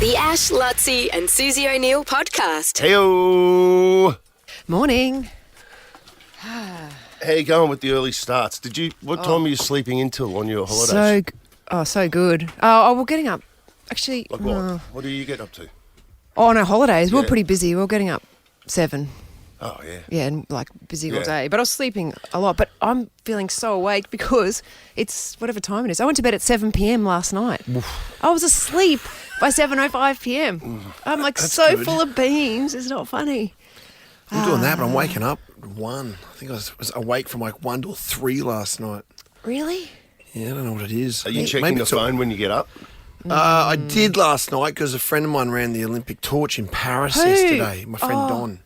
The Ash, Luttsy and Susie O'Neill podcast. Heyo. Morning. How you going with the early starts? What time are you sleeping until on your holidays? So good. Oh, we're getting up. Actually, Like what? What do you get up to? on our holidays, we're Yeah. pretty busy. We're getting up 7. Oh, yeah. Yeah, and like busy all Yeah. day. But I was sleeping a lot. But I'm feeling so awake because it's whatever time it is. I went to bed at 7 p.m. last night. I was asleep by 7:05 p.m. I'm like so good. full of beans. It's not funny. I'm doing that, but I'm waking up at 1. I think I was awake from like 1 till 3 last night. Really? Yeah, I don't know what it is. Are you checking Maybe the it's a- phone when you get up? I did last night because a friend of mine ran the Olympic torch in Paris Who? yesterday. My friend Don.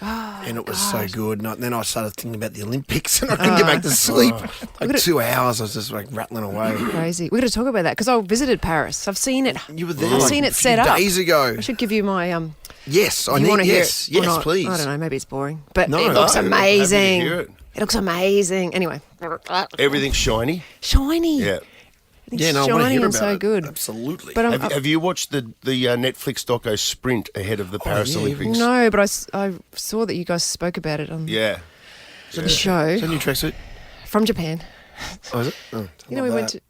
And it was so good. And then I started thinking about the Olympics and I couldn't get back to sleep. Like 2 hours, I was just like rattling away. Crazy. We're going to talk about that because I visited Paris. I've seen it. You were there. I've like seen a it few set up. days ago. I should give you my Yes, I you need. want to hear Yes, it or yes, not? please. I don't know. Maybe it's boring, but No, it looks no, happy to amazing. hear it. It looks amazing. Anyway, Everything's shiny? shiny. Yeah. It's Yeah, no, I want to shiny hear and about so it. good. Absolutely. But Have you watched the Netflix doco Sprint ahead of the Paris yeah, Olympics? no, but I saw that you guys spoke about it on Yeah. the show Is that a new tracksuit? from Japan. Oh, is it? Oh, You know, we went to.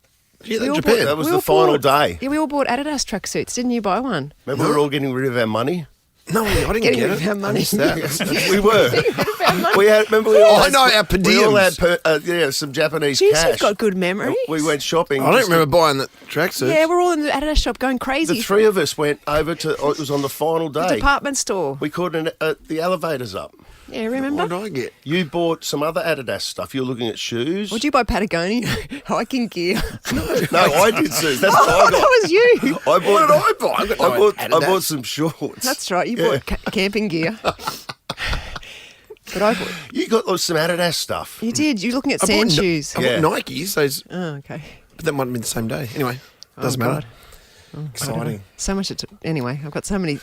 Yeah, we all Japan. That was we the all final bought- day. Yeah, we all bought Adidas tracksuits. Didn't you buy one? Remember we were all getting rid of our money? No, I didn't Getting get rid it. of our money. I missed that. We were. We had. Remember we all Oh, I had, know, our per we all had diems. some Japanese Jeez, cash. you've got good memories. We went shopping. I don't just- remember buying the tracksuits. Yeah, we're all in the Adidas shop going crazy. The three of us went over to. It was on the final The day. department store. We caught the elevators up. Yeah, remember? What did I get? You bought some other Adidas stuff. You're looking at shoes. Would you buy Patagonia hiking gear? No, I did, Suze. That's what I that got. was you. I What bought. did I buy? I got no I Adidas. bought some shorts. That's right. You Yeah. bought camping gear. But I bought. You got some Adidas stuff. You did. You're looking at I bought sand Ni- shoes. I Yeah. bought Nikes, those, Oh, okay. but that might have been the same day. Anyway, doesn't matter. God. Exciting. So much. Anyway, I've got so many.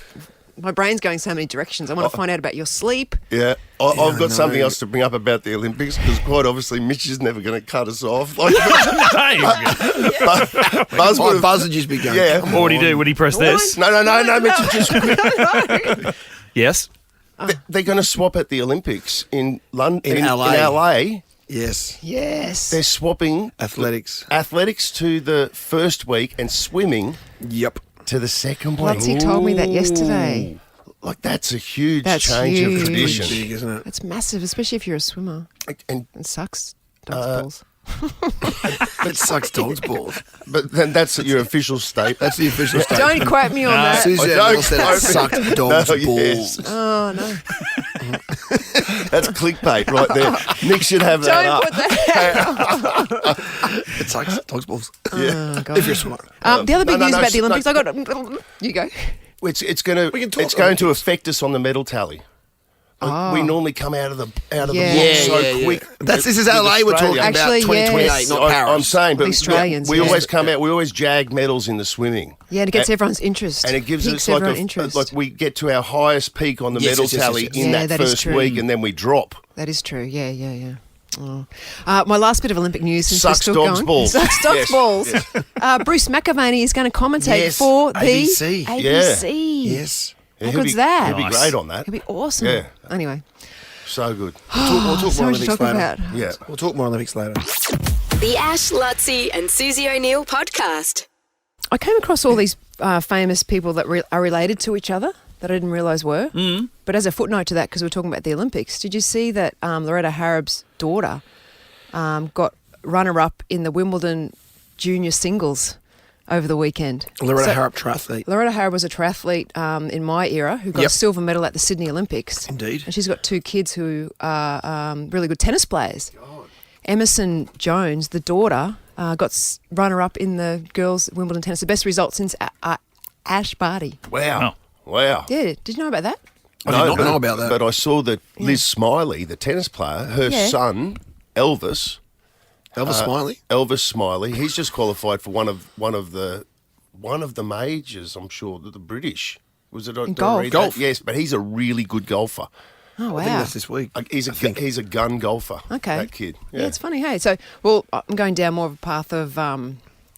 My brain's going so many directions. I want to find out about your sleep. Yeah, I've I got something know. else to bring up about the Olympics because quite obviously Mitch is never going to cut us off. Like, Buzz Oh, would've- Buzz would just be going, Yeah. come What would he on. do? Would he press this? No, Mitch, just Yes. they're going to swap at the Olympics in London, In LA. In LA, Yes, Yes. they're swapping athletics. athletics to the first week and swimming Yep. to the second week. Luttsy told me that yesterday. Like that's a huge That's change huge. of It's tradition. big, isn't it? It's massive, especially if you're a swimmer. And It sucks. Dog's balls. It sucks dog's balls. but then that's your official statement. That's the official statement. Don't quote me on that. Susie I don't said it sucked dog's No, balls. yes. Oh, no. That's clickbait right there. Nick should have that Don't up. put that out. It sucks dog's balls. Oh, God. If you're a swimmer. The other big no, news no, about the no. Olympics, I got. You go. It's going We can talk to affect us on the medal tally. We normally come out of the Yeah. block so quick. This is with LA we're Australia. talking Actually, about 2028, yes. not I'm Paris. saying, but The Australians, we yeah. always come out. We always jag medals in the swimming. Yeah, and it gets And- everyone's interest. And it gives Piques us like everyone's interest. like we get to our highest peak on the Yes, medal yes, yes, tally yes, yes. in Yeah, that that is first true. week, and then we drop. That is true. Yeah. Oh. My last bit of Olympic news since Sucks we're still dog's going. balls. Sucks dog's Yes, balls. yes. Bruce McAvaney is going to commentate Yes, for the ABC. ABC. Yes. How he'll good's be, that? He'll be Nice. great on that. It'd be awesome. Yeah. Anyway, So good. We'll talk so more much to Olympics talk later. about. Yeah. We'll talk more Olympics later. The Ash, Luttsy and Susie O'Neill podcast. I came across all these famous people that are related to each other that I didn't realise were. Mm. But as a footnote to that, because we're talking about the Olympics, did you see that Loretta Harrob's daughter got runner-up in the Wimbledon junior singles over the weekend? Loretta Harrop triathlete. Loretta Harrob was a triathlete in my era who got Yep. a silver medal at the Sydney Olympics. Indeed. And she's got 2 kids who are really good tennis players. Emerson Jones, the daughter, got runner-up in the girls' Wimbledon tennis. The best result since Ash Barty. Wow. Wow. Yeah, did you know about that? I did not know about that. But I saw that Liz Smiley, the tennis player, her Yeah. son, Elvis Smiley. Elvis Smiley, he's just qualified for one of the majors, I'm sure, the British. Was it In golf? Golf. Yes, but he's a really good golfer. Oh, wow. I think that's this week. He's a gun golfer. Okay. That kid. Yeah, it's funny, hey. So, well, I'm going down more of a path of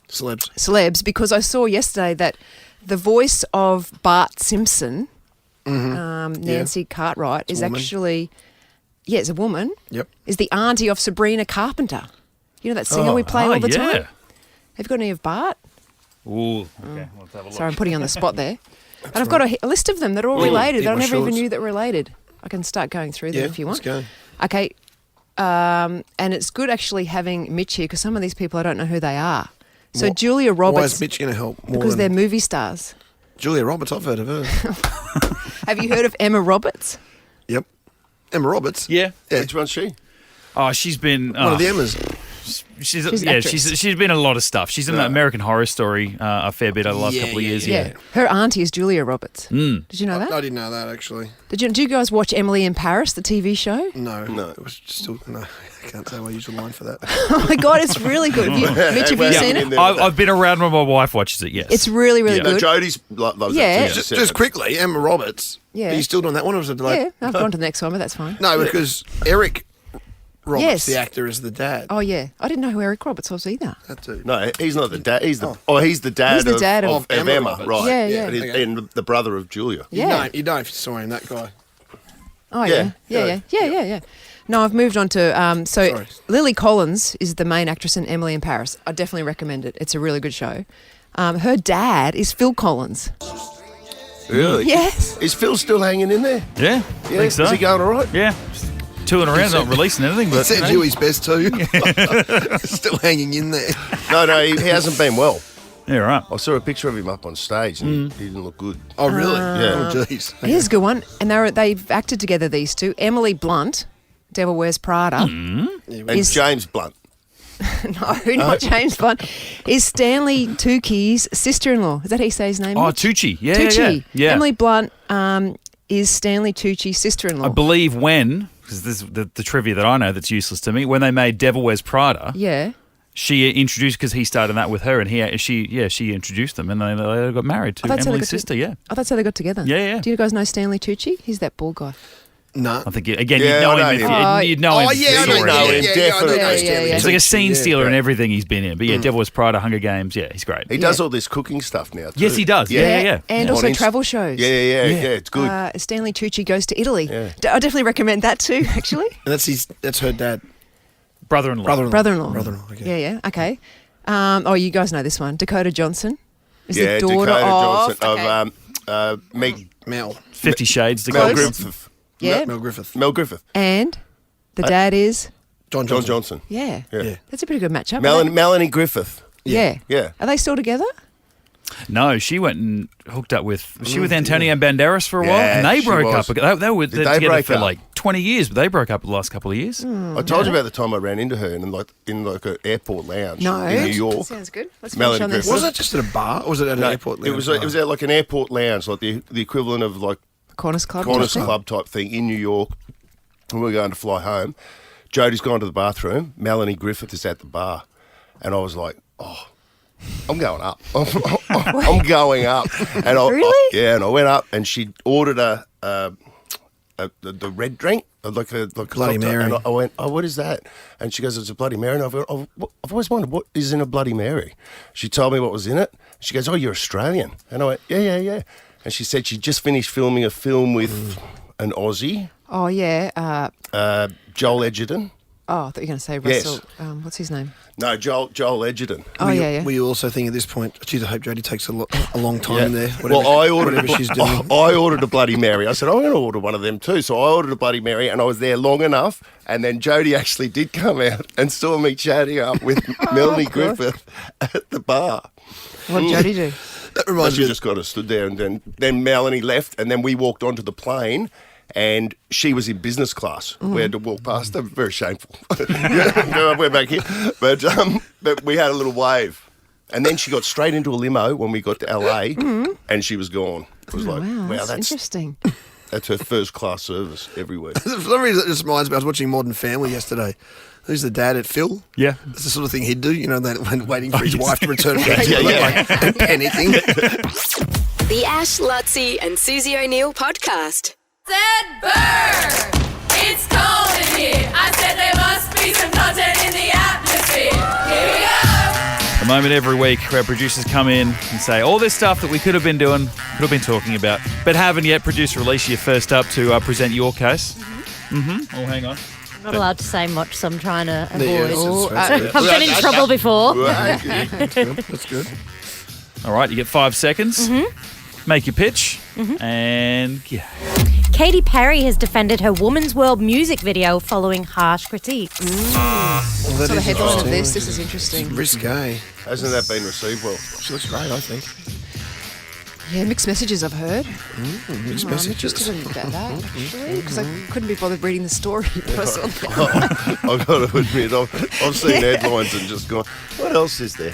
Celebs. celebs because I saw yesterday that the voice of Bart Simpson, Nancy Cartwright, is woman. actually, it's a woman. Yep. Is the auntie of Sabrina Carpenter. You know that singer we play all the time? Have you got any of Bart? Ooh, okay. Let's have a look. Sorry, I'm putting you on the spot there. And I've got a list of them that are all related. Eat I my never even shorts. knew that were related. I can start going through them if you want. let's go. Okay. And it's good actually having Mitch here because some of these people I don't know who they are. So Julia Why Roberts, is Mitch going to help more because they're than movie stars. Julia Roberts? I've heard of her. Have you heard of Emma Roberts? Yep. Emma Roberts. Yeah. Which one's she? Oh, she's been One of the Emmas. She's an actress. she's been in a lot of stuff. She's in the American Horror Story a fair bit over the last couple of years. Yeah. Her auntie is Julia Roberts. Did you know that? I didn't know that, actually. Did you guys watch Emily in Paris, the TV show? No. It was still... No, I can't say my usual line for that. Oh my God, it's really good. Mitch, have you seen it? I've been around when my wife watches it. Yes, It's really, really Yeah. good. Jody's loves Yeah. that too. Just quickly, Emma Roberts. Yeah. Are you still doing that one, or was it like... Yeah, I've gone to the next one, but that's fine. No, because Eric Roberts, Yes. the actor, is the dad. Oh, yeah. I didn't know who Eric Roberts was either. That dude. No, he's not the dad. He's the he's the dad. He's the dad of of Emma, Emma Roberts. right? Yeah, yeah. And, Okay. and the brother of Julia. Yeah. You don't if you saw him, that guy. Oh, yeah. Yeah. No, I've moved on to... Sorry. Lily Collins is the main actress in Emily in Paris. I definitely recommend it. It's a really good show. Her dad is Phil Collins. Really? Yes. Is Phil still hanging in there? yeah, Yeah. think so. Is he going all right? Yeah, just touring around, not releasing anything. He But said Huey's best too. Still hanging in there. No, he hasn't been well. yeah, right. I saw a picture of him up on stage and he didn't look good. Oh, really? Yeah. Oh, jeez. Here's a good one. And they've acted together, these two. Emily Blunt, Devil Wears Prada. And Is- James Blunt. No, not James Blunt. Is Stanley Tucci's sister-in-law. Is that how you say his name? Oh, Mitch? Tucci. Yeah, Tucci. yeah. Emily Blunt is Stanley Tucci's sister-in-law. I believe because this is the trivia that I know that's useless to me. When they made Devil Wears Prada, Yeah. she introduced because he started that with her, and she introduced them, and they got married to Oh, that's how they Emily's got sister. Yeah, Oh, that's how they got together. Yeah. Do you guys know Stanley Tucci? He's that bald guy. No. I think again Yeah, you'd know I know him. him. You'd know him. Oh, yeah, I if you know saw him. him. Yeah, definitely. Yeah. He's like a scene stealer Yeah. in everything he's been in. But yeah, Devil Wears Prada, Hunger Games. Yeah, he's great. He does all this cooking stuff now, too. Yes, he does. Yeah. And Yeah. also On Inst- travel shows. Yeah, it's good. Stanley Tucci Goes to Italy. Yeah. I definitely recommend that too, actually. And that's her dad. Brother-in-law. Brother-in-law. Brother-in-law, okay. Yeah, okay. You guys know this one. Dakota Johnson is Yeah, the daughter Dakota of... Johnson of Meg 50 Shades to Mel go. Griffith. Yeah. Mel Griffith. Mel Griffith. And the dad is... John John Johnson. Johnson. Yeah. Yeah. That's a pretty good matchup. Melanie Griffith. Yeah. Yeah. Are they still together? No, she went and hooked up with... Was she with Antonio Banderas for a while? Yeah, And they she broke was. up. They were Did they together break for up? like 20 years, but they broke up the last couple of years. I told you about the time I ran into her in an airport lounge No. in New York. Sounds good. Let's Melanie finish on this. Griffith. Was it just at a bar, or was it at an airport? It was at like an airport lounge, like the equivalent of like Corners Club. Corners type thing? Club type thing in New York. And we're going to fly home. Jodie's gone to the bathroom. Melanie Griffith is at the bar. And I was like, I'm going up. I'm going up. And Really? and I went up and she ordered the red drink, like a Bloody cocktail. Mary. And I went, what is that? And she goes, it's a Bloody Mary. And I've always wondered, what is in a Bloody Mary? She told me what was in it. She goes, you're Australian. And I went, yeah. And she said she just finished filming a film with an Aussie, Oh, yeah. Joel Edgerton. I thought you were going to say Yes. Russell. What's his name? No, Joel Edgerton. Oh, yeah. Were you also thinking at this point, geez, I hope Jodie takes a long time in there. Well, I ordered whatever she's doing. I ordered a Bloody Mary. I said, I'm going to order one of them too. So I ordered a Bloody Mary and I was there long enough. And then Jodie actually did come out and saw me chatting up with Melanie Griffith at the bar. What did Jodie do? That But reminds she me. just kind of stood there and then Melanie left and then we walked onto the plane. And she was in business class. We had to walk past her. Very shameful. We're back here. But we had a little wave. And then she got straight into a limo when we got to LA and she was gone. It was like, Wow, wow, that's interesting. that's her first class service every week. For some reason, it just reminds me. I was watching Modern Family yesterday. Who's the dad at Phil? Yeah. It's the sort of thing he'd do, when waiting for his yes. wife to return from Yeah. and panicking. The Ash, Luttsy, and Susie O'Neill podcast. Said burn! It's cold in here. I said there must be some content in the atmosphere. Here we go! moment every week where producers come in and say all this stuff that we could have been doing, could have been talking about, but haven't yet. Producer Alicia, you're first up to present your case. Oh, hang on. I'm not allowed to say much, so I'm trying to avoid. Yes, I've been in trouble before. That's good. All right, you get 5 seconds. Make your pitch, and yeah. Katy Perry has defended her Woman's World music video following harsh critiques. Well, So the headline of this is interesting. Risque. Hasn't that been received well? She looks great, I think. Yeah, mixed messages I've heard. Mixed I'm messages. interested in that, actually, because I couldn't be bothered reading the story. But I saw that. I've got to admit, I've seen headlines and just gone, what else is there?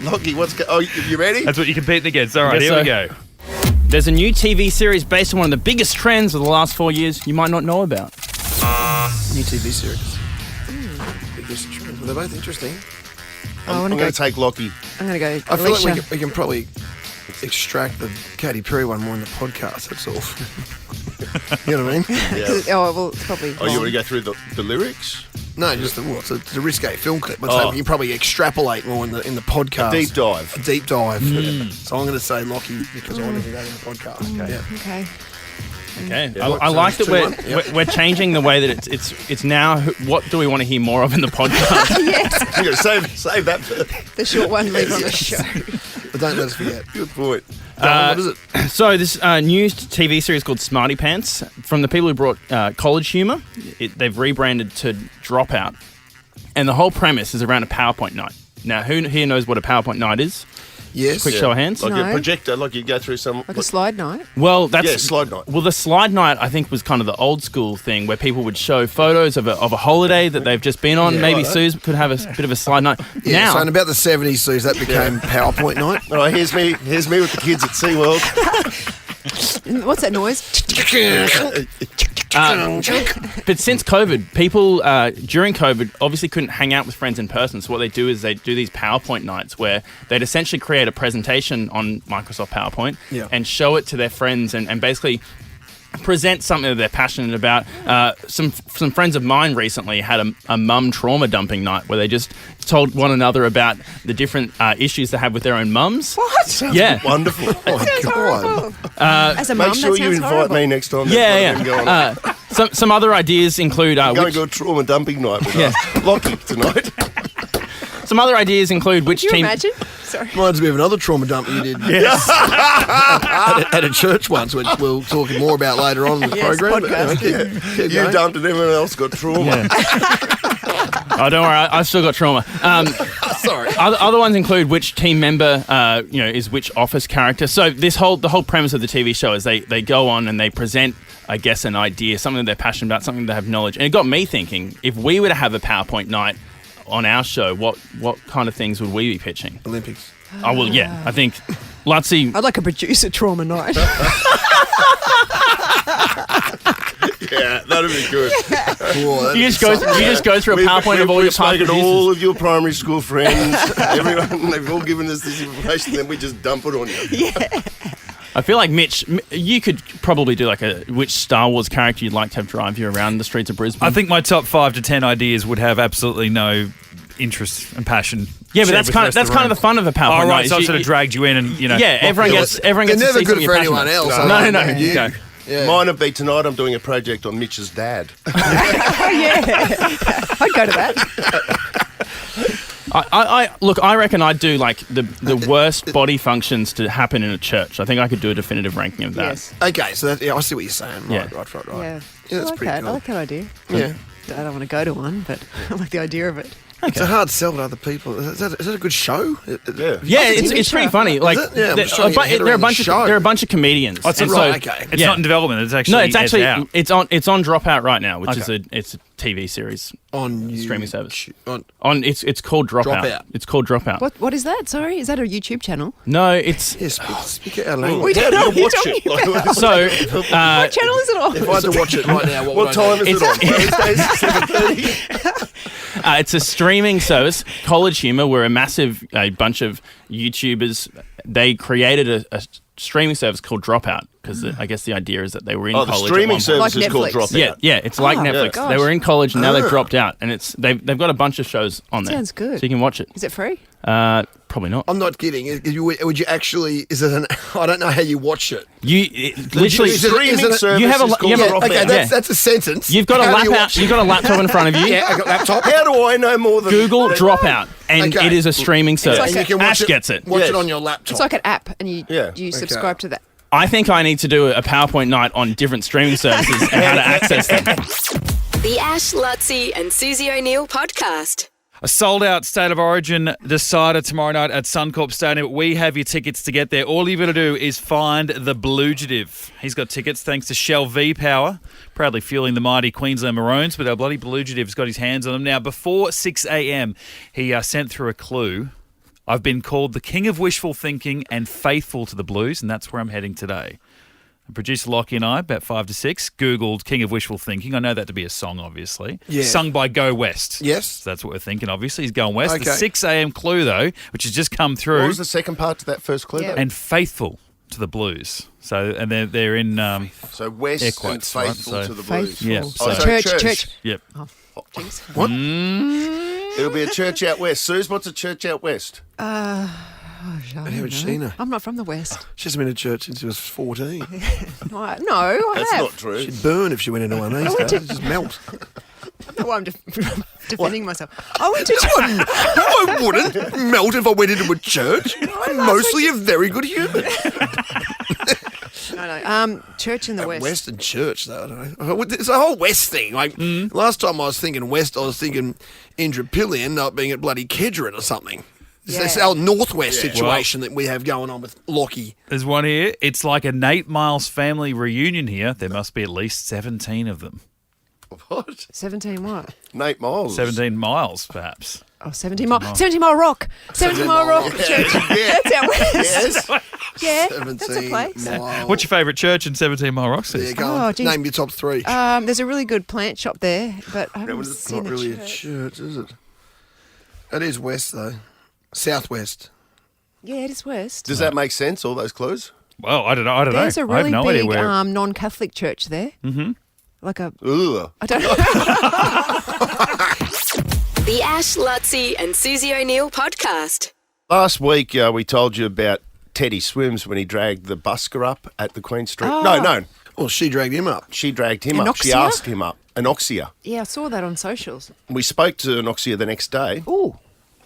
Lockie, oh, you ready? That's what you're competing against. All right, Guess here we so. go. There's a new TV series based on one of the biggest trends of the last 4 years you might not know about. New TV series. Biggest trend. Well, they're both interesting. I'm going to take Lockie. I'm going to go. I feel Alicia. like we can probably extract the Katy Perry one more in the podcast. That's all. You know what I mean? Yeah. Oh, well, it's probably. Oh, you wrong. want to go through the lyrics? No, just it's a risque film clip. But Oh. you can probably extrapolate more in the podcast. Deep dive. A deep dive. So I'm going to say Lockie because I want to do that in the podcast. Okay. Yeah. Okay. Okay, Yeah, I like that 2-1. we're changing the way that it's now. What do we want to hear more of in the podcast? You got to save that for The short one, leave on the show. But don't let us forget. good point. What is it? So this new TV series called Smarty Pants from the people who brought College Humor. They've rebranded to Dropout, and the whole premise is around a PowerPoint night. Now, who here knows what a PowerPoint night is? Yes. Quick show of hands. Like No. a projector, like you go through some... Like a slide night. Well, that's Yeah, slide night. Well, the slide night I think was kind of the old school thing where people would show photos of a holiday that they've just been on. Yeah, Maybe right. Suze could have a bit of a slide night. Yeah, now, so in about the 70s, Suze, that became PowerPoint night. All right, here's me with the kids at SeaWorld. What's that noise? but since COVID, people during COVID obviously couldn't hang out with friends in person. So what they do is they do these PowerPoint nights where they'd essentially create a presentation on Microsoft PowerPoint and show it to their friends and basically present something that they're passionate about. Some friends of mine recently had a mum trauma dumping night where they just told one another about the different issues they have with their own mums. What? Yeah. Wonderful. Oh, my Sounds God. horrible. As a Make mum, sure that you sounds invite horrible. me next time. Yeah, Go on. yeah. Some other ideas include Going which, to a trauma dumping night with us. Lockie tonight. some other ideas include which Can you team. imagine? Sorry. Reminds me of another trauma dump you did at a church once, which we'll talk more about later on in the Yes, program. But podcast. anyway, keep You going. dumped and everyone else got trauma. Oh, don't worry, I've still got trauma. Sorry. Other ones include which team member, is which office character. So the whole premise of the TV show is they go on and they present, I guess, an idea, something that they're passionate about, something they have knowledge. And it got me thinking, if we were to have a PowerPoint night on our show, what kind of things would we be pitching? Olympics. Oh, well, yeah, I think Luttsy. I'd like a producer trauma night. Yeah, that'd be good. Oh, You just go through a PowerPoint of all your We've past spoken to producers. all of your primary school friends. Everyone, they've all given us this information, then we just dump it on you. I feel like Mitch, you could probably do like which Star Wars character you'd like to have drive you around the streets of Brisbane. I think my top 5 to 10 ideas would have absolutely no interest and passion. Yeah, but shared that's with kind the of rest that's kind of the fun of a PowerPoint. Oh, right, night, so I is sort of dragged you in and, yeah, everyone gets They're to never see good something for you're anyone passionate else. about. No. You. Okay. Yeah. Mine would be tonight I'm doing a project on Mitch's dad. Oh, yeah. I'd go to that. I reckon I'd do like the worst body functions to happen in a church. I think I could do a definitive ranking of that. Yes. Okay, so that, I see what you're saying. Right, Yeah. right. Yeah. Yeah, that's I like pretty that. cool. I like that idea. Yeah. I don't want to go to one, but I like the idea of it. It's a hard sell to other people. Is that a good show? Yeah. Yeah, It's a it's TV pretty show. funny. Like it? Yeah, I'm just trying to get my head there are a around bunch the of show. there are a bunch of comedians. Oh, it's and right, okay. It's Yeah. not in development. It's actually No, it's actually out. it's on Dropout right now, which is Okay. it's a TV series On streaming service. On, It's called Dropout. Dropout. It's called Dropout. What is that? Sorry, is that a YouTube channel? No, it's yes, speak our language. We don't know what you're watch talking it. about. so What channel is it on? If I had to watch it right now, What time is it on? It's- Thursdays, 7:30? it's a streaming service. College Humor, where a bunch of YouTubers, they created a streaming service called Dropout because I guess the idea is that they were in Oh, the college. at streaming one point. service Like is called Netflix. Dropout. Yeah, it's like Oh, Netflix. gosh. They were in college and now they've dropped out, and they've got a bunch of shows on there. Sounds good. So you can watch it. Is it free? Probably not. I'm not kidding. Would you actually? Is it an? I don't know how you watch it. Literally, Streaming service you have a is called you have a- Dropout. Okay, Yeah. that's a sentence. You've got a How do you laptop. watch it? You've got a laptop in front of you. Yeah, I got laptop. How do I know more than Google Dropout, and Okay. it is a streaming service. like And you can watch Ash gets it. Watch Yes. it on your laptop. It's like an app, and you Yeah. subscribe to that. I think I need to do a PowerPoint night on different streaming services and how to access them. The Ash, Luttsy, and Susie O'Neill podcast. A sold-out State of Origin decided tomorrow night at Suncorp Stadium. We have your tickets to get there. All you've got to do is find the Blugetive. He's got tickets thanks to Shell V-Power, proudly fueling the mighty Queensland Maroons, but our bloody Blugetive's got his hands on them. Now, before 6 a.m, he sent through a clue. I've been called the king of wishful thinking and faithful to the Blues, and that's where I'm heading today. And producer Lockie and I, about 5 to 6, Googled King of Wishful Thinking. I know that to be a song, obviously. Yeah. Sung by Go West. Yes. So that's what we're thinking, obviously. He's going west. The Okay. 6 a.m. clue, though, which has just come through, What was the second part to that first clue? Yeah. though? and faithful to the Blues. So, and they're in, So West Air and quotes, right? faithful So- to the Blues. Faithful. Yeah, Oh, so- Church. yep. Jeez. What? It'll be a church out west. Suze, what's a church out west? I How don't would she know? I'm not from the West. She hasn't been to church since she was 14. No, I That's have. not true. She'd burn if she went into one of these days. It'd just melt. Well, I'm defending myself. I went to church. I wouldn't melt if I went into a church. I'm mostly a very good human. No. Church in the West. Western church, though. I don't know. It's a whole West thing. Like last time I was thinking West, I was thinking Indrapillion, not being at bloody Kedron or something. Yeah. It's our Northwest situation that we have going on with Lockie. There's one here. It's like a Nate Miles family reunion here. There must be at least 17 of them. What? 17 what? Nate Miles. 17 miles, perhaps. Oh, 17 Mile. 17 Mile Rock. 17 Mile Rock Church. Yeah. That's our West. Yes. Yeah, that's a 17 place. miles. What's your favourite church in 17 Mile Rock? There you Sis? go. Oh, geez. Name your top three. There's a really good plant shop there, but I haven't was seen Not the really a church. church, is it? It is West, though. Southwest. Yeah, it is West. Does that make sense, all those clues? Well, I don't know. There's a I have really no idea big where. non-Catholic church there. Mm-hmm. Like a, Ugh. I don't know. The Ash, Luttsy, and Susie O'Neill podcast. Last week, we told you about Teddy Swims when he dragged the busker up at the Queen Street. Oh. No. Well, she dragged him up. She dragged him up. She Anoxia? asked him up. Anoxia. Yeah, I saw that on socials. We spoke to Anoxia the next day. Ooh.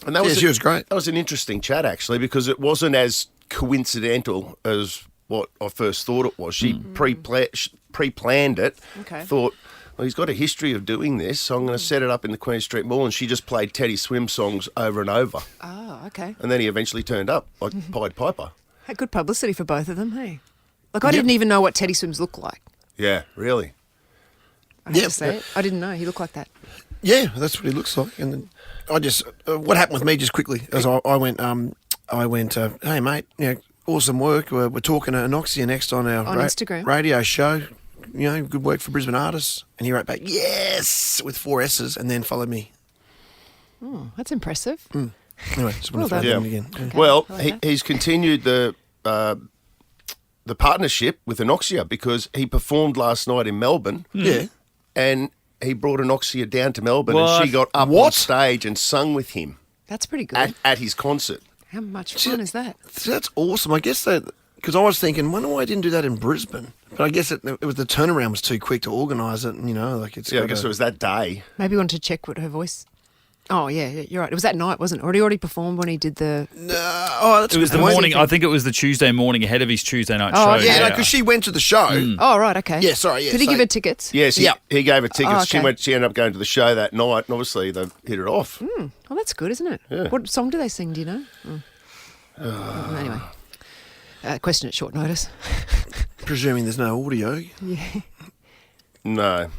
And that was she was great. That was an interesting chat, actually, because it wasn't as coincidental as what I first thought it was. She pre-planned it, Okay. thought, well, he's got a history of doing this, so I'm going to set it up in the Queen Street Mall, and she just played Teddy Swim songs over and over. Oh, okay. And then he eventually turned up, like Pied Piper. Had good publicity for both of them, hey? Like, I didn't even know what Teddy Swims looked like. Yeah, really. I have to say it. I didn't know he looked like that. Yeah, that's what he looks like. And then I just, what happened with me just quickly, as I went, hey mate, awesome work. We're talking to Anoxia next on our Instagram. radio show. Good work for Brisbane artists. And he wrote back, yes, with 4 S's, and then followed me. Oh, that's impressive. Anyway, just want Well to throw that done. in again. Yeah. Well, I like that. he's continued the partnership with Anoxia because he performed last night in Melbourne. Yeah. And he brought Anoxia down to Melbourne What? and she got up on stage and sung with him That's pretty good. at his concert. How much fun is that? So that's awesome. I guess that, because I was thinking, wonder why I didn't do that in Brisbane. But I guess it was the turnaround was too quick to organise it. And, it's Yeah, I got guess to- it was that day. Maybe you wanted to check what her voice... Oh, yeah, you're right. It was that night, wasn't it? Or he already performed when he did the... that's It was a the good point. morning. I think it was the Tuesday morning ahead of his Tuesday night Oh, show. Yeah, because she went to the show. Oh, right, okay. Yeah, sorry, yeah, Did he so- give her tickets? Yes, Yeah. he gave her tickets. Oh, okay. She ended up going to the show that night, and obviously they hit it off. Oh, that's good, isn't it? Yeah. What song do they sing, do you know? Oh. Anyway. Question at short notice. Presuming there's no audio. No.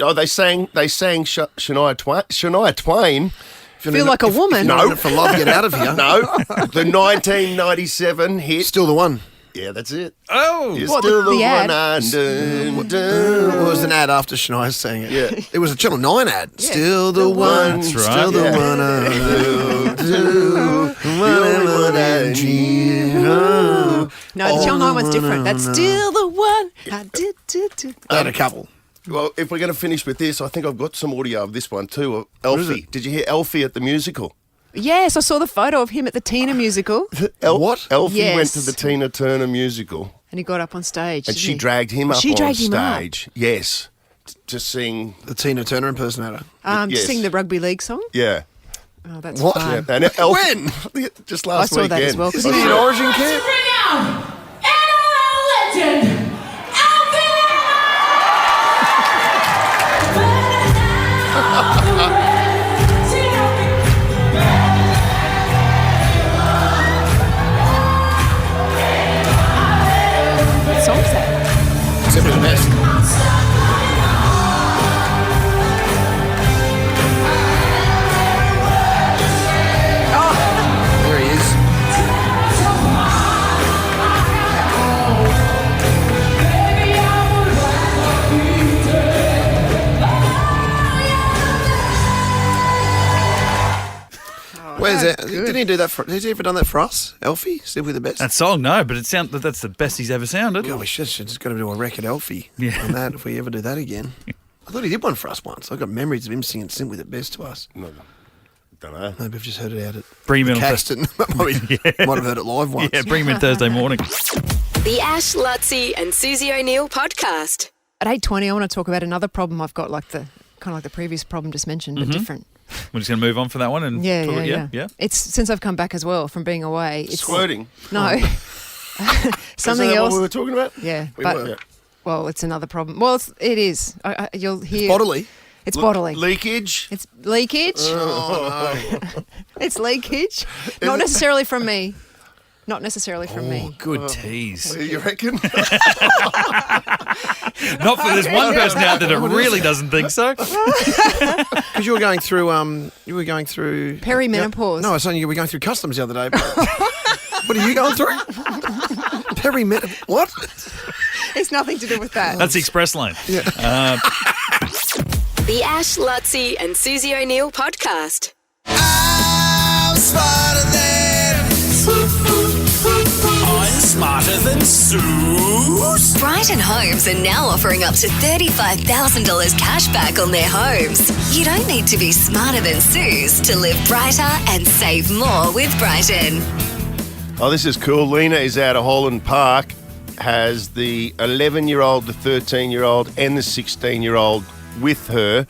Oh, they sang Shania Twain. Feel like a woman. No, for love, get out of here. No, the 1997 hit. Still the one. Yeah, that's it. Oh, You're What, still the the ad? one I do. It was an ad after Shania sang it. Yeah. It was a Channel 9 ad. Still the one. That's right. Still the Yeah. one I do. The one I dream of. No, the Channel 9 one's different. That's still the one. I did. They had a couple. Well, if we're going to finish with this, I think I've got some audio of this one too. Of Alfie. Did you hear Alfie at the musical? Yes, I saw the photo of him at the Tina musical. What? Alfie Yes. went to the Tina Turner musical. And he got up on stage. And didn't she he? dragged him up She on dragged him up. stage. Yes. To sing. The Tina Turner impersonator. To Yes. sing the rugby league song. Yeah. Oh, that's What? fun. And When? Just last I saw weekend. that as well, 'cause Is he in Origin Camp? Bring out NRL legend, What song's that? Simply the best. There he is. Where's that? Didn't he do that for? Has he ever done that for us, Alfie? Simply the best. That song, no, but that's the best he's ever sounded. God, we should just got to do a record Alfie Yeah. on that if we ever do that again. I thought he did one for us once. I've got memories of him singing Simply the Best to us. No, don't know. Maybe I've just heard it out at Bring him in on Caxton. Might have heard it live once. Yeah, bring him in Thursday morning. The Ash, Luttsy and Susie O'Neill podcast. At 8:20, I want to talk about another problem I've got, kind of like the previous problem just mentioned, but different. We're just going to move on for that one. And Yeah, talk yeah, about- yeah. It's since I've come back as well from being away. It's Squirting. No, something Isn't that else. what we were talking about? Yeah, We but were. well, it's another problem. Well, it is. You'll hear Bodily. It's bodily. Leakage. It's leakage. It's leakage. Not necessarily from me. Not necessarily from me. Good tease. You reckon? Not for there's one person out there that really doesn't think so. Because you were going through Perimenopause. No, I was saying you were going through customs the other day. What are you going through? Perimenopause. What? It's nothing to do with that. That's the express lane. The Ash, Luttsy and Susie O'Neill podcast. I'm smarter than Suze. Brighton Homes are now offering up to $35,000 cash back on their homes. You don't need to be smarter than Suze to live brighter and save more with Brighton. Oh, this is cool. Lena is out of Holland Park, has the 11-year-old, the 13-year-old, and the 16-year-old with her,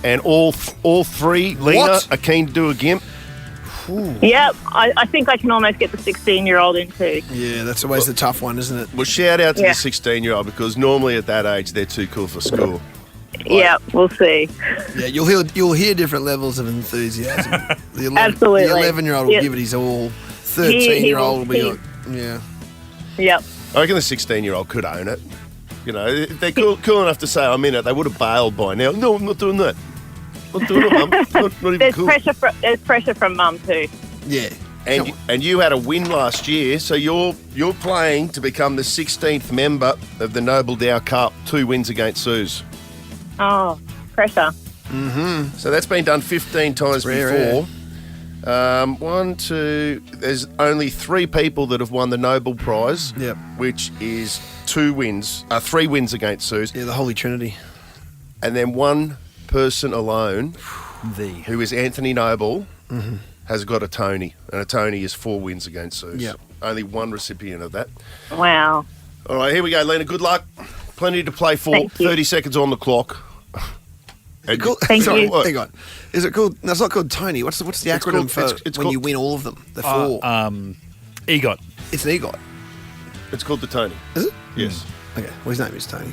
and all three, Lena, What? are keen to do a gimp. Yep, I think I can almost get the 16-year-old into. Yeah, that's always the tough one, isn't it? Well, shout out to Yeah. the 16-year-old because normally at that age they're too cool for school. Yep, we'll see. Yeah, you'll hear different levels of enthusiasm. Absolutely. The 11-year-old will Yep. give it his all. 13-year-old will be he- like, yeah. Yep. I reckon the 16-year-old could own it. You know, if they're cool enough to say I'm in it, they would have bailed by now. No, I'm not doing that. I'm not doing it, Mum. Not even There's cool. there's pressure from Mum too. Yeah. And you had a win last year, so you're playing to become the 16th member of the Noble Dow Cup. 2 wins against Suze. Oh, pressure. So that's been done 15 times rare, before. There's only 3 people that have won the Nobel Prize, Yep. which is 3 wins against Suze, Yeah, the Holy Trinity. and then one person alone, who is Anthony Noble, has got a Tony, and a Tony is 4 wins against Suze. Yep. Only one recipient of that. Wow. All right, here we go, Lena. Good luck. Plenty to play for. Thank you. 30 seconds on the clock. And Cool. Thank Sorry, you. what? hang on. Is it called? No, it's not called Tony. What's the acronym called- for it's when called- you win all of them? The 4. EGOT. It's an EGOT. It's called the Tony. Is it? Yes. Okay. Well, his name is Tony.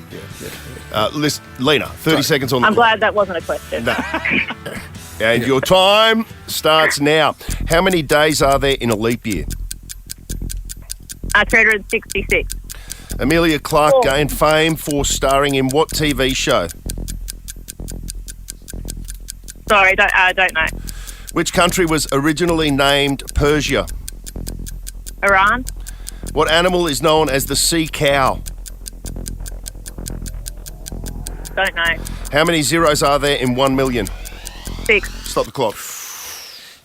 Lena, 30 seconds on the I'm clock. glad that wasn't a question. No. And your time starts now. How many days are there in a leap year? 366. Amelia Clark Oh. gained fame for starring in what TV show? Sorry, I don't know. Which country was originally named Persia? Iran? What animal is known as the sea cow? Don't know. How many zeros are there in 1 million? 6. Stop the clock.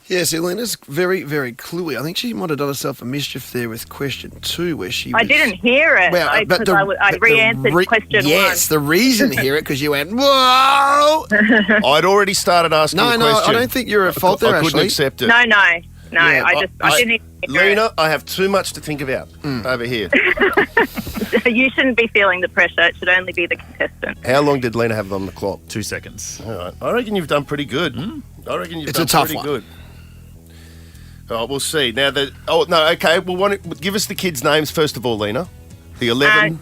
Yes, Elena's very, very cluey. I think she might have done herself a mischief there with question 2 where she I was... didn't hear it because I re-answered question 1. Yes, the reason to hear it because you went, whoa! I'd already started asking a question. No, I don't think you're at fault there, I couldn't Ashley. accept it. No, I didn't even hear Lena, I have too much to think about over here. it. You shouldn't be feeling the pressure. It should only be the contestant. How long did Lena have on the clock? 2 seconds. All right. I reckon you've done pretty good. I reckon you've It's done a tough pretty one. good. Oh, we'll see. Now, okay. Well, give us the kids' names first of all, Lena. The 11.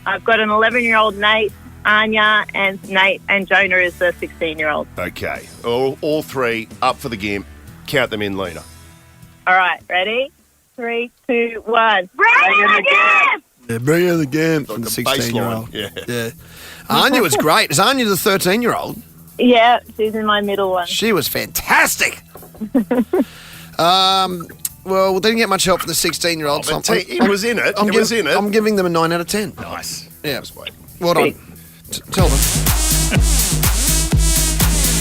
I've got an 11-year-old Nate, Anya, and Nate, and Jonah is the 16-year-old. Okay. All 3 up for the game. Count them in, Lena. All right, ready? 3, 2, 1. Bring it again! Yeah, bring her the game from Like the a bass 16-year-old. line, Yeah. Anya was great. Is Anya the 13-year-old? Yeah, she's in my middle one. She was fantastic. Well, we didn't get much help from the 16-year-old. But he was in it. He was in it. I'm giving them a 9 out of 10. Nice. Yeah. Just wait. Well done. Tell them.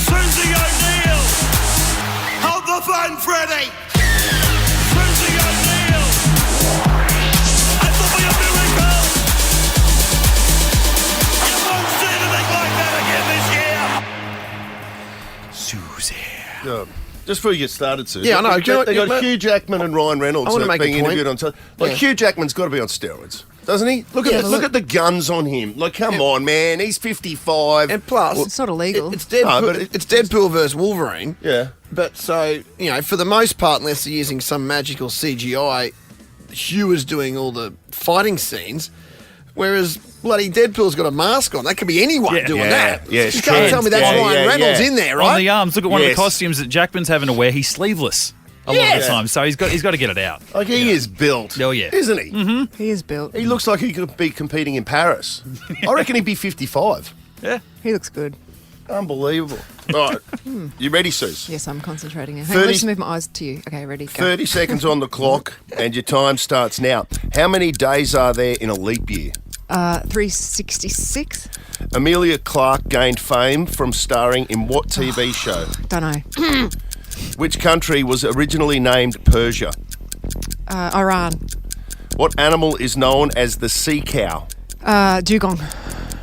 Susie O'Neill! Hold the phone, Freddie! Susie O'Neill! It will be a miracle! You won't see anything like that again this year! Susie. Just before you get started, Susie. Yeah, I know. They got Hugh Jackman and Ryan Reynolds I wanna make being a point. interviewed on television. Like, Hugh Jackman's got to be on steroids, doesn't he? Look at the guns on him. Like, come on, man. He's 55. And plus, It's not illegal. It's Deadpool, No, but it's Deadpool versus Wolverine. Yeah. But so, for the most part, unless they're using some magical CGI, Hugh is doing all the fighting scenes, whereas bloody Deadpool's got a mask on. That could be anyone doing that. Yeah, You can't tell me that's Ryan Reynolds in there, right? On the arms, look at one of the Yes. costumes that Jackman's having to wear. He's sleeveless a lot of the time, so he's got to get it out. Like, he is built. Oh, yeah. Isn't he? Mm-hmm. He is built. He looks like he could be competing in Paris. I reckon he'd be 55. Yeah. He looks good. Unbelievable. All right. You ready, Suze? Yes, I'm concentrating. Hang on, 30 let's move my eyes to you. Okay, ready? Go. 30 seconds on the clock, and your time starts now. How many days are there in a leap year? 366. Amelia Clark gained fame from starring in what TV show? Don't know. Which country was originally named Persia? Iran. What animal is known as the sea cow? Dugong.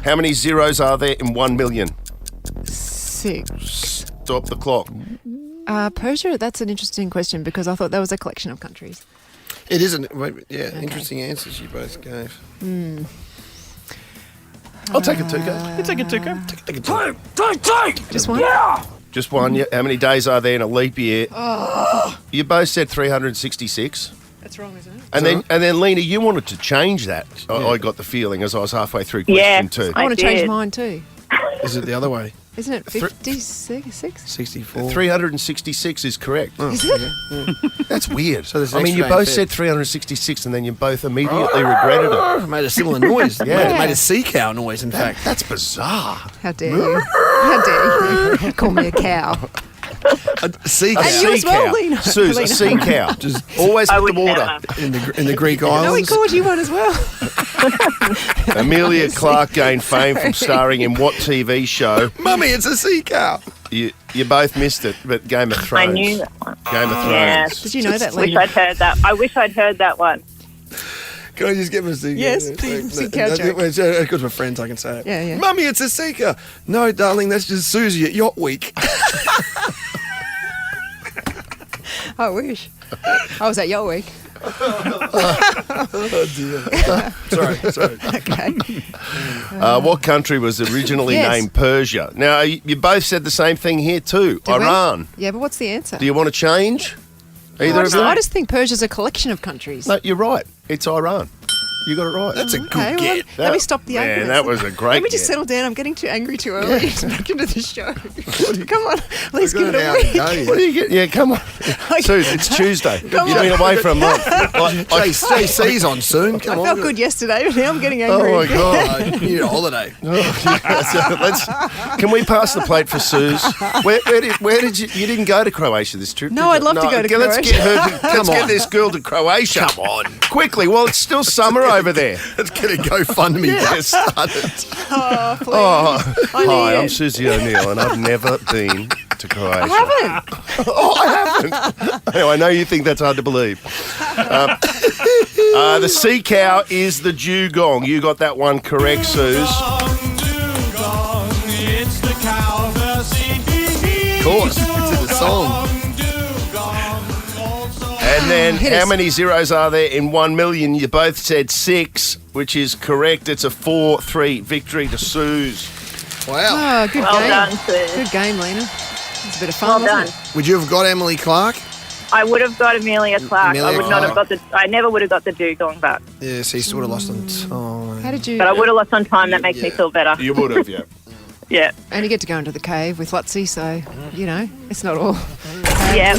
How many zeros are there in 1 million? 6. Stop the clock. Persia, that's an interesting question because I thought that was a collection of countries. It isn't. Interesting answers you both gave. I'll take a Tuco. You take it, Tuco. Just one? Just one. Yeah. How many days are there in a leap year? You both said 366. That's wrong, isn't it? And then Lena, you wanted to change that. I got the feeling as I was halfway through question 2. I want to did. change mine too. Is it the other way? Isn't it 56? 64. 366 is correct. Is it? That's weird. So there's I mean, you extra both in said 366 and then you both immediately regretted it. I made a similar noise. Yeah. It made a sea cow noise, in fact. That's bizarre. How dare you? How dare you call me a cow? A sea cow. And you as well, Lena. Suze, a Lena. sea cow. Always I with the would water. never. in the Greek No, we islands. called you one as well. Amelia Clark gained fame from starring in what TV show? Mummy, it's a sea cow. You both missed it, but Game of Thrones. I knew that one. Game of Thrones. Yeah. Did you know that, Wish Lena? I'd heard that. I wish I'd heard that one. Can I just give him a sea cow? Yes, please, sea cow joke. Because we're friends, I can say it. Yeah. Mummy, it's a sea cow. No, darling, that's just Susie at Yacht Week. I wish. I was at Yacht Week. Sorry. Okay. What country was originally Yes. named Persia? Now, you both said the same thing here too. Did we? Iran. Yeah, but what's the answer? Do you want to change? Either of I you? just think Persia's a collection of countries. No, you're right. It's Iran. You got it right. That's a good Okay, well, get. let me stop the Man, argument. that was a great Let me just get. settle down. I'm getting too angry too early. Back into the show. Come on, let's give it Got a an week. hour to go. What do you get? Yeah, come on. Suze, it's Tuesday. You've been away for a month. JC's on soon. Come I on. felt good yesterday, but now I'm getting angry. Oh my God. You need a holiday. Can we pass the plate for Suze? Where did you didn't go to Croatia this trip? No, did I'd you? love to go to Let's Croatia. get her. Let's get this girl to Croatia. Come on, quickly. Well, it's still summer over there. Let's get a GoFundMe get started. Oh, please. Oh, I need hi, it. I'm Susie O'Neill, and I've never been to Croatia. I haven't. Oh, I haven't. I know you think that's hard to believe. The sea cow is the dugong. You got that one correct, Suze. It's the cow, the sea. Of course, it's in the song. And then Hit how us. many zeros are there in 1 million? You both said 6, which is correct. It's a 4-3 victory to Suze. Wow. Oh, good Well game. done, Sue. Good game, Lena. It's a bit of fun, Well wasn't done. it? Would you have got Emily Clark? I would have got Amelia Clark. Amelia I would not have Clark. got I never would have got the dugong back. Yes, he sort of lost on time. How did you... But I would have lost on time. That makes me feel better. You would have, yeah. Yeah. And you get to go into the cave with Luttsy, so, you know, it's not all... Yeah.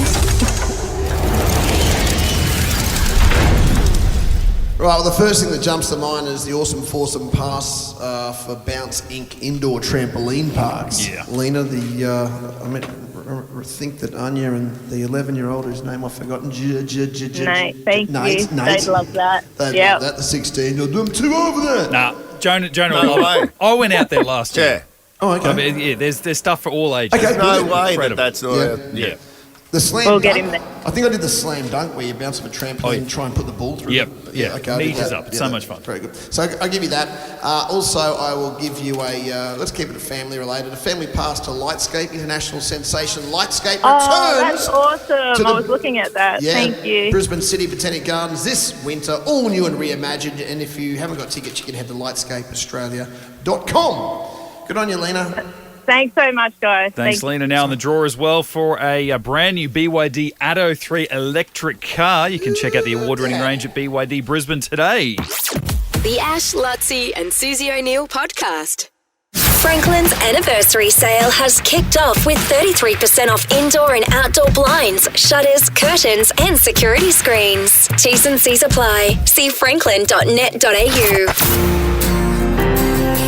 Right, well, the first thing that jumps to mind is the awesome foursome pass for Bounce Inc. indoor trampoline parks. Yeah. Lena, I think that Anya and the 11-year-old, whose name I've forgotten, Nate, thank you. Nate. They'd love that. They'd Yeah. love that. The 16, you'll do them 2 over there. Nah, Jonah No will love way. it. I went out there last Yeah. year. Oh, okay. I mean, yeah, there's stuff for all ages. Okay, No brilliant. way that Incredible. that's not... Yeah. Yeah. The slam We'll get dunk, him there. I think I did the slam dunk where you bounce off a trampoline and try and put the ball through. Yep, But yeah. okay, I did Knees that. up. It's so much fun. Very good. So I'll give you that. Also, I will give you a, let's keep it family related, a family pass to Lightscape, international sensation. Lightscape Oh, returns. that's awesome. to I the- was looking at that. Yeah, Thank you. Brisbane City Botanic Gardens this winter, all new and reimagined. And if you haven't got tickets, you can head to lightscapeaustralia.com. Good on you, Lena. Thanks so much, guys. Thanks, Thank Lena. Now in the draw as well for a brand new BYD Atto 3 electric car. You can check out the award-winning range at BYD Brisbane today. The Ash, Luttsy and Susie O'Neill podcast. Franklin's anniversary sale has kicked off with 33% off indoor and outdoor blinds, shutters, curtains and security screens. T's and C's apply. See franklin.net.au.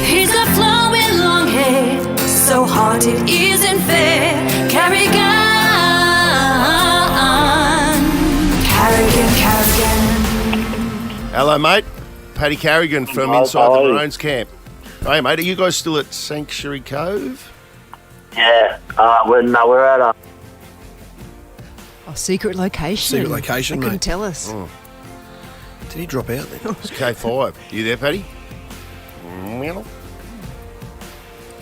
He's got flowing long hair, so hard it isn't fair. Carrigan. Hello, mate. Paddy Carrigan from inside the Maroons camp. Hey, mate, are you guys still at Sanctuary Cove? Yeah, we're at Oh, secret location. Secret location, They couldn't mate. tell us. Oh. Did he drop out then? It's K5. You there, Paddy?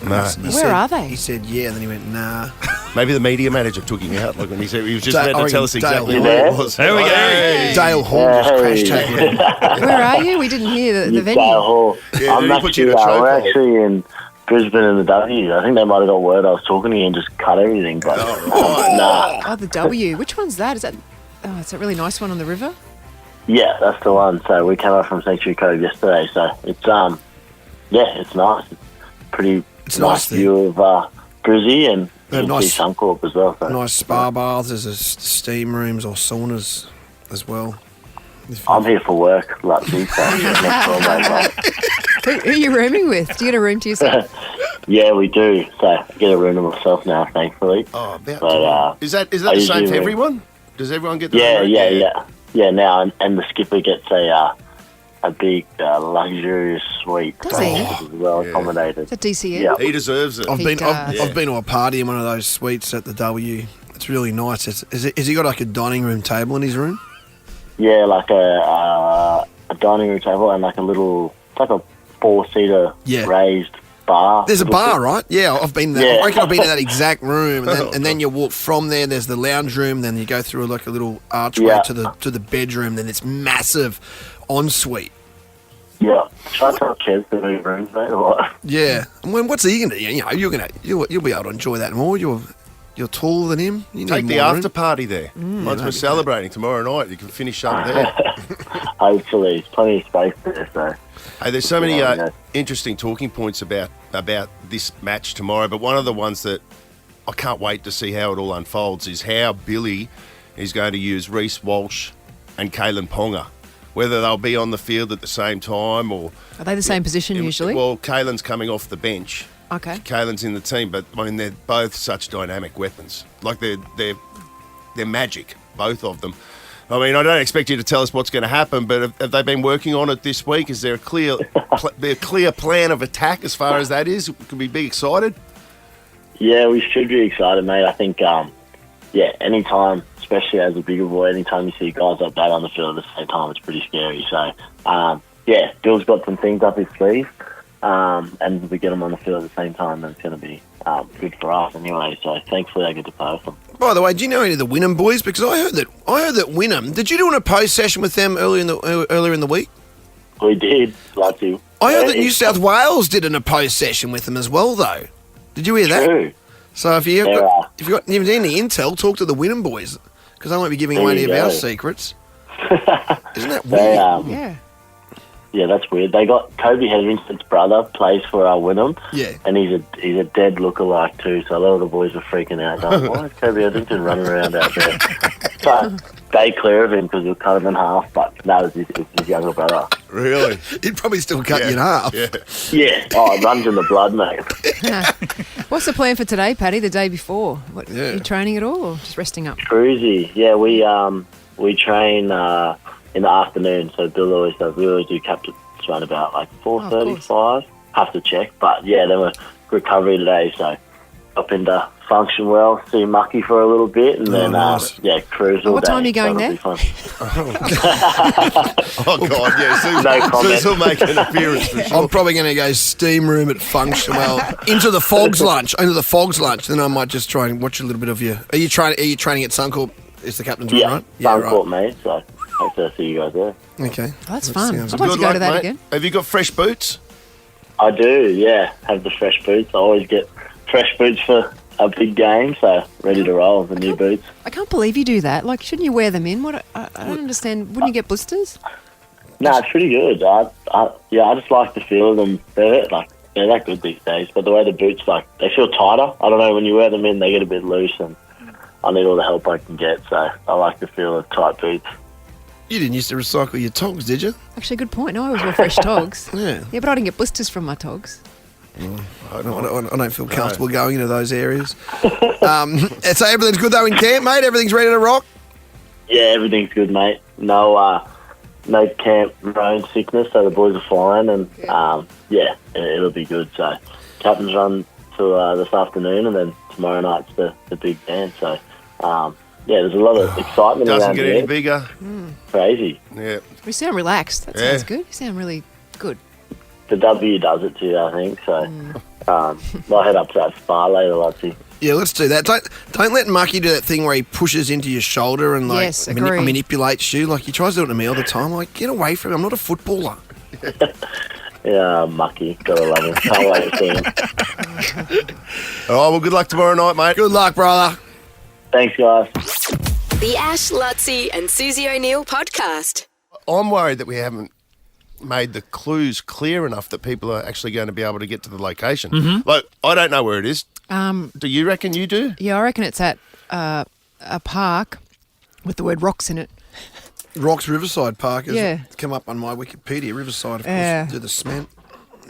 No. Where are they? He said yeah, and then he went nah. Maybe the media manager took him out. Like when he said he was just Dale- about to tell us Dale exactly Hall. where it was. There we go. Hey. Dale Hall just crash tagged him. Where are you? We didn't hear the venue. Dale Hall. Yeah, I'm they put you in a actually, we're chokehold. actually in Brisbane in the W. I think they might have got word I was talking to you and just cut everything, but nah. Oh, the W. Which one's that? Is that? Oh, it's that really nice one on the river. Yeah, that's the one. So we came up from Sanctuary Cove yesterday. So it's yeah, it's nice. It's pretty It's nice there. view of Brizzy and Yeah, you can nice. see Suncorp as well. So. Nice spa baths, there's steam rooms or saunas as well. I'm here for work, Luttsy. So next door, mate. Who are you rooming with? Do you get a room to yourself? Yeah, we do. So I get a room to myself now, thankfully. Oh, about But, Is that I the same usually for room. everyone? Does everyone get the Yeah, room? yeah. Now, and the skipper gets a big luxurious suite. Does he? As well accommodated. Is that DCE? Yeah. He deserves it. I've He been does. I've been to a party in one of those suites at the W. It's really nice. Has he got like a dining room table in his room? Yeah, like a dining room table and like a little, it's like a 4-seater Yeah. raised bar. There's a Little bar, bit. right? Yeah, I've been there. Yeah. I reckon I've been in that exact room, and then you walk from there. There's the lounge room, then you go through like a little archway Yeah. to the bedroom. Then it's massive ensuite. Yeah. Should I tell Kev to move rooms, mate, or what? Yeah. And what's he gonna do? You know, you'll be able to enjoy that more. You're taller than him. You Take need the more after room. party there. Once we're celebrating tomorrow night, you can finish up there. Hopefully, there's plenty of space there, so. Hey, there's so many Yeah. interesting talking points about this match tomorrow, but one of the ones that I can't wait to see how it all unfolds is how Billy is going to use Reece Walsh and Kalen Ponga. Whether they'll be on the field at the same time or... Are they the same position usually? Well, Kalen's coming off the bench. Okay. Kalen's in the team, but I mean they're both such dynamic weapons. Like they're magic, both of them. I mean, I don't expect you to tell us what's going to happen, but have they been working on it this week? Is there a clear plan of attack as far as that is? Could we be excited? Yeah, we should be excited, mate. I think, anytime, especially as a bigger boy, anytime you see guys like that on the field at the same time, it's pretty scary. So, Bill's got some things up his sleeve, and if we get them on the field at the same time, then it's going to be good for us anyway. So, thankfully, I get to play with them. By the way, do you know any of the Wynnum boys? Because I heard that Wynnum. Did you do an opposed session with them earlier in the week? We did, Luttsy. I heard that New South Wales did an opposed session with them as well, though. Did you hear that? True. So if you've got any intel, talk to the Wynnum boys, because I won't be giving away any of our secrets. Isn't that weird? Yeah, that's weird. They got Kobe Hetherington's brother plays for Wynnum. Yeah. And he's a dead lookalike too, so a lot of the boys were freaking out, going, why is Kobe Hetherington running around out there? So stay clear of him because he'll cut him in half, but that was his younger brother. Really? He'd probably still cut you in half. Yeah. Oh, it runs in the blood, mate. What's the plan for today, Paddy, the day before? Are you training at all or just resting up? Cruisy. Yeah, we train in the afternoon, so Bill always does. We always do captain's run about like 4:35. Have to check, but then we're recovery today, so up into function well, see Mucky for a little bit, and then cruise all day. What time are you going there? Oh God, yeah, Suze will make an appearance for sure. I'm probably going to go steam room at Functionwell into the Fogs lunch. Then I might just try and watch a little bit of you. Are you training at Suncorp? Is the captain's run, right? Suncorp, mate. So hopefully I'll see you guys there. Okay, that's fun. I'd like to go to that again. Have you got fresh boots? I do. Yeah, have the fresh boots. I always get fresh boots for a big game, so ready to roll with the new boots. I can't believe you do that. Like, shouldn't you wear them in? I don't understand. Wouldn't you get blisters? No, it's pretty good. I just like the feel of them. They're that good these days. But the way the boots, they feel tighter. I don't know, when you wear them in, they get a bit loose, and I need all the help I can get. So I like the feel of tight boots. You didn't used to recycle your togs, did you? Actually, good point. No, I always wear fresh togs. Yeah, but I didn't get blisters from my togs. I don't feel comfortable going into those areas. So everything's good though in camp, mate? Everything's ready to rock? Yeah, everything's good, mate. No camp road sickness, so the boys are flying, and it'll be good. So captain's run to this afternoon, and then tomorrow night's the big band. So there's a lot of excitement Doesn't around get here. any bigger. Crazy. Yeah. You sound relaxed. That sounds good. You sound really good. The W does it too, I think. So I'll head up to that spa later, Luttsy. Yeah, let's do that. Don't let Mucky do that thing where he pushes into your shoulder and manipulates you. Like, he tries to do it to me all the time. Like, get away from him. I'm not a footballer. Yeah, Mucky. Gotta love him. Can't wait to see him. Oh, well, good luck tomorrow night, mate. Good luck, brother. Thanks, guys. The Ash, Luttsy and Susie O'Neill podcast. I'm worried that we haven't made the clues clear enough that people are actually going to be able to get to the location. Mm-hmm. Like, I don't know where it is. Do you reckon you do? Yeah, I reckon it's at a park with the word rocks in it. Rocks Riverside Park. It's come up on my Wikipedia. Riverside, of course, do the cement.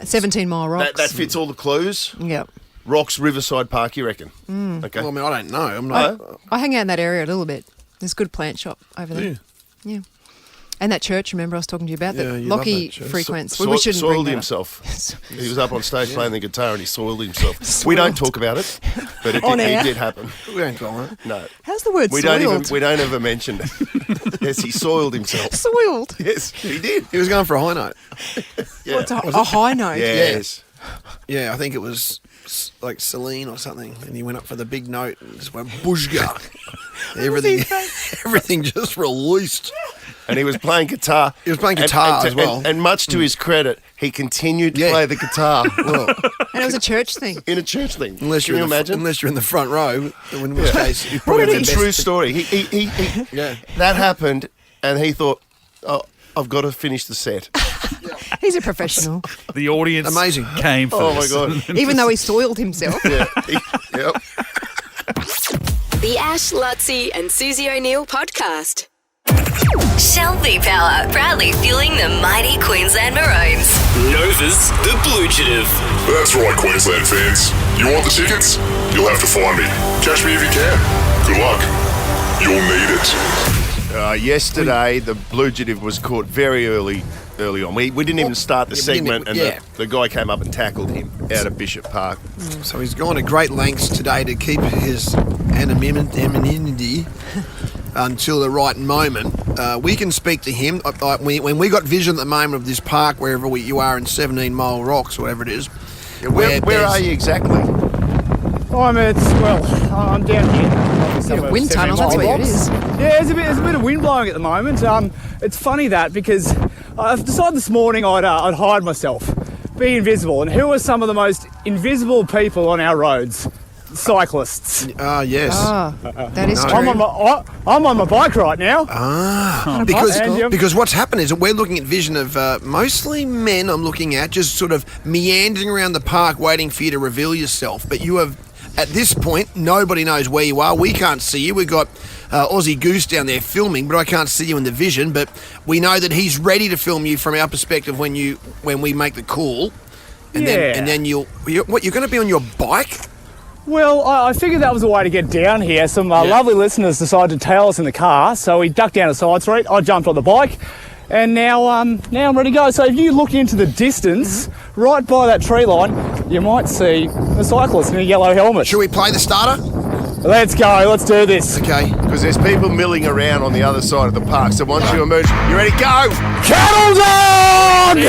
17 Mile Rocks. That fits all the clues? Yep. Rocks Riverside Park, you reckon? Okay. Well, I mean, I don't know. I'm not. I hang out in that area a little bit. There's a good plant shop over there. Yeah. And that church, remember I was talking to you about, that Lockie frequents. We shouldn't soiled bring himself. He was up on stage playing the guitar and he soiled himself. We don't talk about it, but it did happen. We ain't talking about it. No. How's the word we soiled? We don't ever mention it. Yes, he soiled himself. Soiled? Yes, he did. He was going for a high note. Yeah. A high note? Yes. Yeah, I think it was like Celine or something, and he went up for the big note and just went bushga. Everything just released. And he was playing guitar. He was playing guitar as well. And much to his credit, he continued to play the guitar. And it was a church thing. In a church thing. Unless Can you imagine? Unless you're in the front row, in which case you probably What a true story. He that happened, and he thought, "Oh, I've got to finish the set." He's a professional. The audience came for this. Oh, my God. Even though he soiled himself. Yep. The Ash, Luttsy and Susie O'Neill podcast. Shell V-Power, proudly fueling the mighty Queensland Maroons. Nova's the Blugetive. That's right, Queensland fans. You want the tickets? You'll have to find me. Catch me if you can. Good luck. You'll need it. Yesterday, the Blugetive was caught very early early on. We didn't even start the Yeah, we didn't segment, even- and the guy came up and tackled him out of Bishop Park. So he's gone to great lengths today to keep his anonymity until the right moment. We can speak to him. When we got vision at the moment of this park, wherever you are in 17 Mile Rocks, or whatever it is. Where are you exactly? I'm down here. Yeah, wind tunnel, that's where it is. Yeah, there's a bit of wind blowing at the moment. It's funny that because I've decided this morning I'd hide myself, be invisible. And who are some of the most invisible people on our roads? Cyclists. Yes. That is true. I'm on my bike right now. Because what's happened is that we're looking at vision of mostly men. I'm looking at just sort of meandering around the park, waiting for you to reveal yourself. But you have, at this point, nobody knows where you are. We can't see you. We've got Aussie Goose down there filming, but I can't see you in the vision. But we know that he's ready to film you from our perspective when we make the call. And then you're going to be on your bike? Well, I figured that was a way to get down here. Some lovely listeners decided to tail us in the car, so we ducked down a side street. I jumped on the bike, and now I'm ready to go. So if you look into the distance, right by that tree line, you might see a cyclist in a yellow helmet. Should we play the starter? Let's go. Let's do this. Okay. Because there's people milling around on the other side of the park. So once you emerge, you ready? Go! Cattle dog!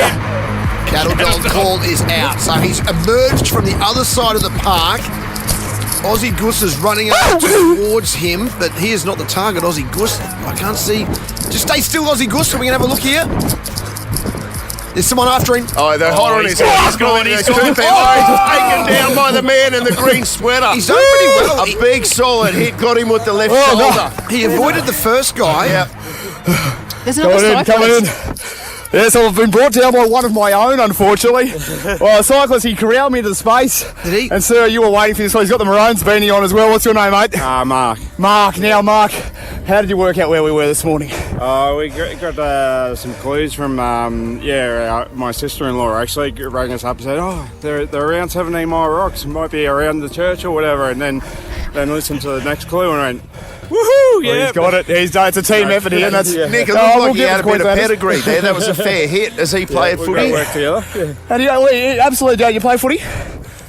Cattle dog call is out. So he's emerged from the other side of the park. Aussie Goose is running up towards him, but he is not the target. Aussie Goose, I can't see. Just stay still, Aussie Goose, so we can have a look here. There's someone after him. Oh, they're hot on his head. He's gone. He's taken down by the man in the green sweater. He's done pretty well. A big solid hit got him with the left shoulder. He avoided the first guy. There's another cyclist. Yes, I've been brought down by one of my own, unfortunately. Well, a cyclist, he corralled me into the space. Did he? And sir, you were waiting for this, so he's got the Maroons beanie on as well. What's your name, mate? Mark. Mark. Now, Mark, how did you work out where we were this morning? We got some clues from, my sister-in-law actually rang us up and said, they're around 17 Mile Rocks, might be around the church or whatever, and then listened to the next clue and went, woohoo! Yeah, he's got it. He's done. It's a team effort here. Nick, it looked like he had a bit of pedigree there. That was a fair hit as he played footy. We work together. Yeah. Absolutely, don't you play footy?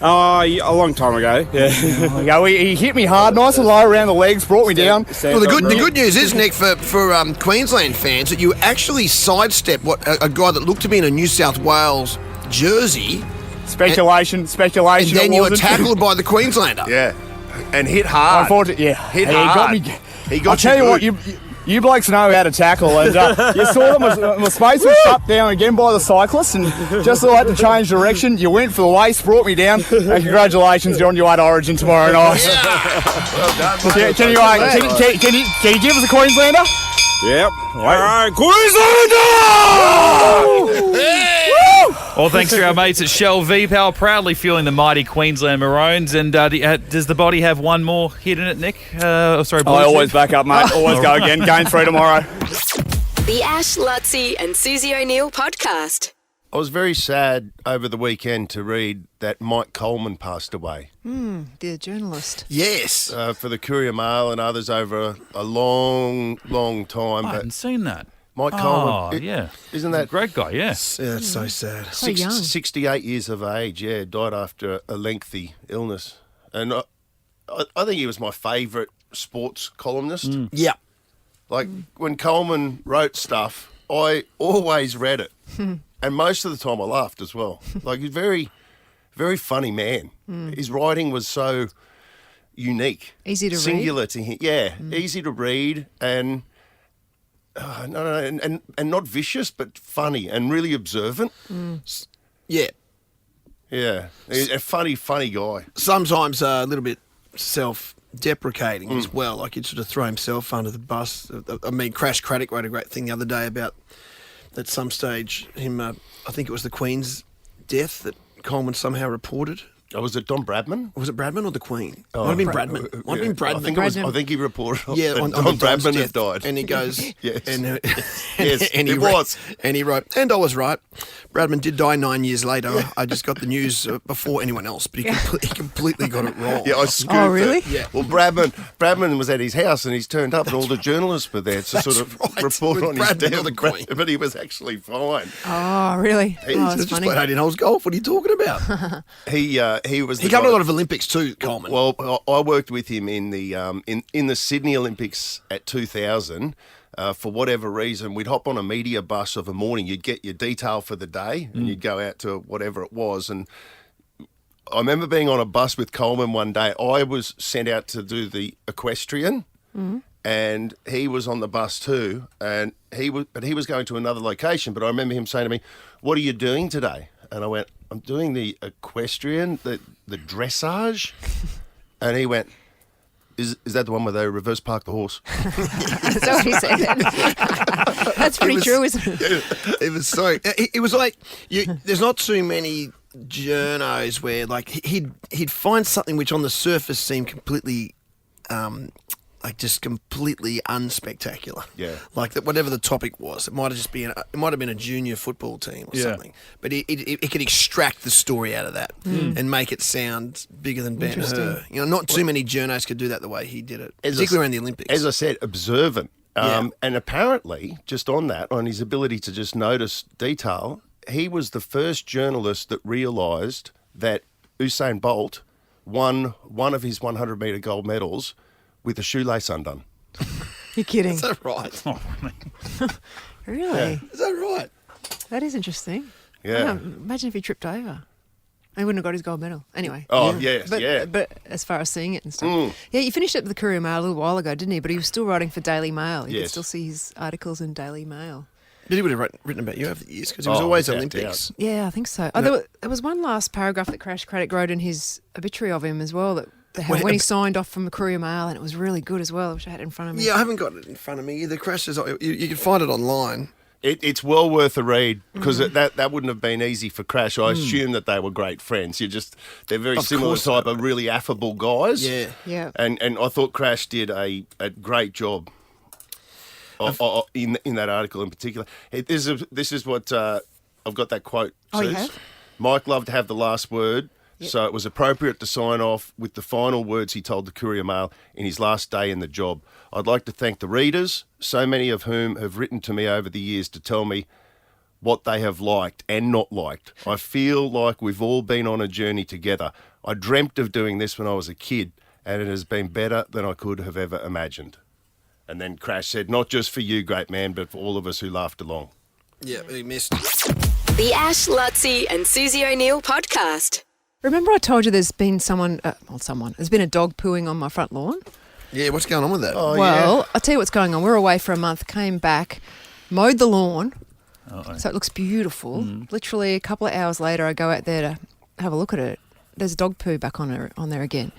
A long time ago. Yeah. He hit me hard, nice and low around the legs, brought me down. Well, the good news is, Nick, for Queensland fans, that you actually sidestepped a guy that looked to be in a New South Wales jersey. Speculation. And then you were tackled by the Queenslander. Yeah. And hit hard. Unfortunately, yeah. Hit hard. He got I'll tell you what, you blokes know how to tackle. And you saw that my space was shut down again by the cyclist, and just so I had to change direction, you went for the waist, brought me down, and congratulations, you're on your way to Origin tomorrow night. Well done. Can you give us a Queenslander? Yep. All right, Queenslander! Well, thanks to our mates at Shell V-Power, proudly fueling the mighty Queensland Maroons. And does the body have one more hit in it, Nick? I always back up, mate. Always go again. Game 3 tomorrow. The Ash, Luttsy and Susie O'Neill podcast. I was very sad over the weekend to read that Mike Coleman passed away. The journalist. Yes. For the Courier Mail and others over a long, long time. I hadn't seen that. Mike Coleman. Yeah. Isn't that a great guy, yeah. Yeah, it's so sad. So young. 68 years of age, died after a lengthy illness. And I think he was my favourite sports columnist. Yeah. Like, when Coleman wrote stuff, I always read it. And most of the time I laughed as well. Like, he's a very, very funny man. His writing was so unique. Easy to singular to him. Yeah, easy to read and... and not vicious, but funny and really observant. Yeah. Yeah. He's a funny guy. Sometimes a little bit self-deprecating as well. Like he'd sort of throw himself under the bus. I mean, Crash Craddock wrote a great thing the other day about at some stage him, I think it was the Queen's death that Coleman somehow reported. was it Don Bradman? Was it Bradman or the Queen? Oh, Might have been Bradman. Might have been Bradman. I think it was. I think he reported on Don the Don's Bradman death. had died. And he goes, yes, and, yes, and he it was. And he wrote, and I was right. Bradman did die 9 years later. I just got the news before anyone else, but he completely got it wrong. Yeah, I scooped Oh, really? it. Yeah. Well, Bradman was at his house and he's turned up and all the journalists were there to sort of report With on his Bradman death. or the Queen. But he was actually fine. Oh, really? Oh, that's Just funny. played 18 holes golf. What are you talking about? He was. He the covered guy- a lot of Olympics too, Coleman. Well, I worked with him in the in the Sydney Olympics at 2000. For whatever reason, we'd hop on a media bus of a morning. You'd get your detail for the day, and you'd go out to whatever it was. And I remember being on a bus with Coleman one day. I was sent out to do the equestrian, and he was on the bus too. And he was going to another location. But I remember him saying to me, "What are you doing today?" And I went, "I'm doing the equestrian, the dressage." And he went, Is that the one where they reverse park the horse? That's what he said. That's pretty true, isn't it? It was so. It was like there's not too many journos where like he'd find something which on the surface seemed completely, like just completely unspectacular. Yeah. Like that, whatever the topic was, it might have just been a junior football team or something. But it could extract the story out of that and make it sound bigger than Ben Hur. You know, not too many journos could do that the way he did it, particularly around the Olympics. As I said, observant. And apparently, just on his ability to just notice detail, he was the first journalist that realised that Usain Bolt won one of his 100-metre gold medals with a shoelace undone. You're kidding. Is that right? Really? Yeah. Is that right? That is interesting. Yeah. Imagine if he tripped over. He wouldn't have got his gold medal. Anyway. Oh, yes, but, yeah. But as far as seeing it and stuff. Yeah, he finished up the Courier Mail a little while ago, didn't he? But he was still writing for Daily Mail. You could Yes. still see his articles in Daily Mail. But he would have written about you over the years because he was always without Olympics. Yeah, I think so. Oh, there was one last paragraph that Crash Craddock wrote in his obituary of him as well, that when he signed off from the Courier Mail, and it was really good as well, which I had in front of me. Yeah, I haven't got it in front of me either. Crash is, you can find it online. It's well worth a read because that wouldn't have been easy for Crash. I assume that they were great friends. They're very similar type of really affable guys. Yeah. Yeah. And I thought Crash did a great job in that article in particular. This is what I've got that quote. Oh, you Suze. have? Mike loved to have the last word. So it was appropriate to sign off with the final words he told the Courier Mail in his last day in the job. I'd like to thank the readers, so many of whom have written to me over the years to tell me what they have liked and not liked. I feel like we've all been on a journey together. I dreamt of doing this when I was a kid, and it has been better than I could have ever imagined. And then Crash said, not just for you, great man, but for all of us who laughed along. Yeah, he missed. The Ash, Luttsy and Susie O'Neill podcast. Remember I told you there's been there's been a dog pooing on my front lawn? Yeah, what's going on with that? Oh, Well, I'll tell you what's going on. We were away for a month, came back, mowed the lawn, so it looks beautiful. Literally a couple of hours later, I go out there to have a look at it. There's dog poo back on there again.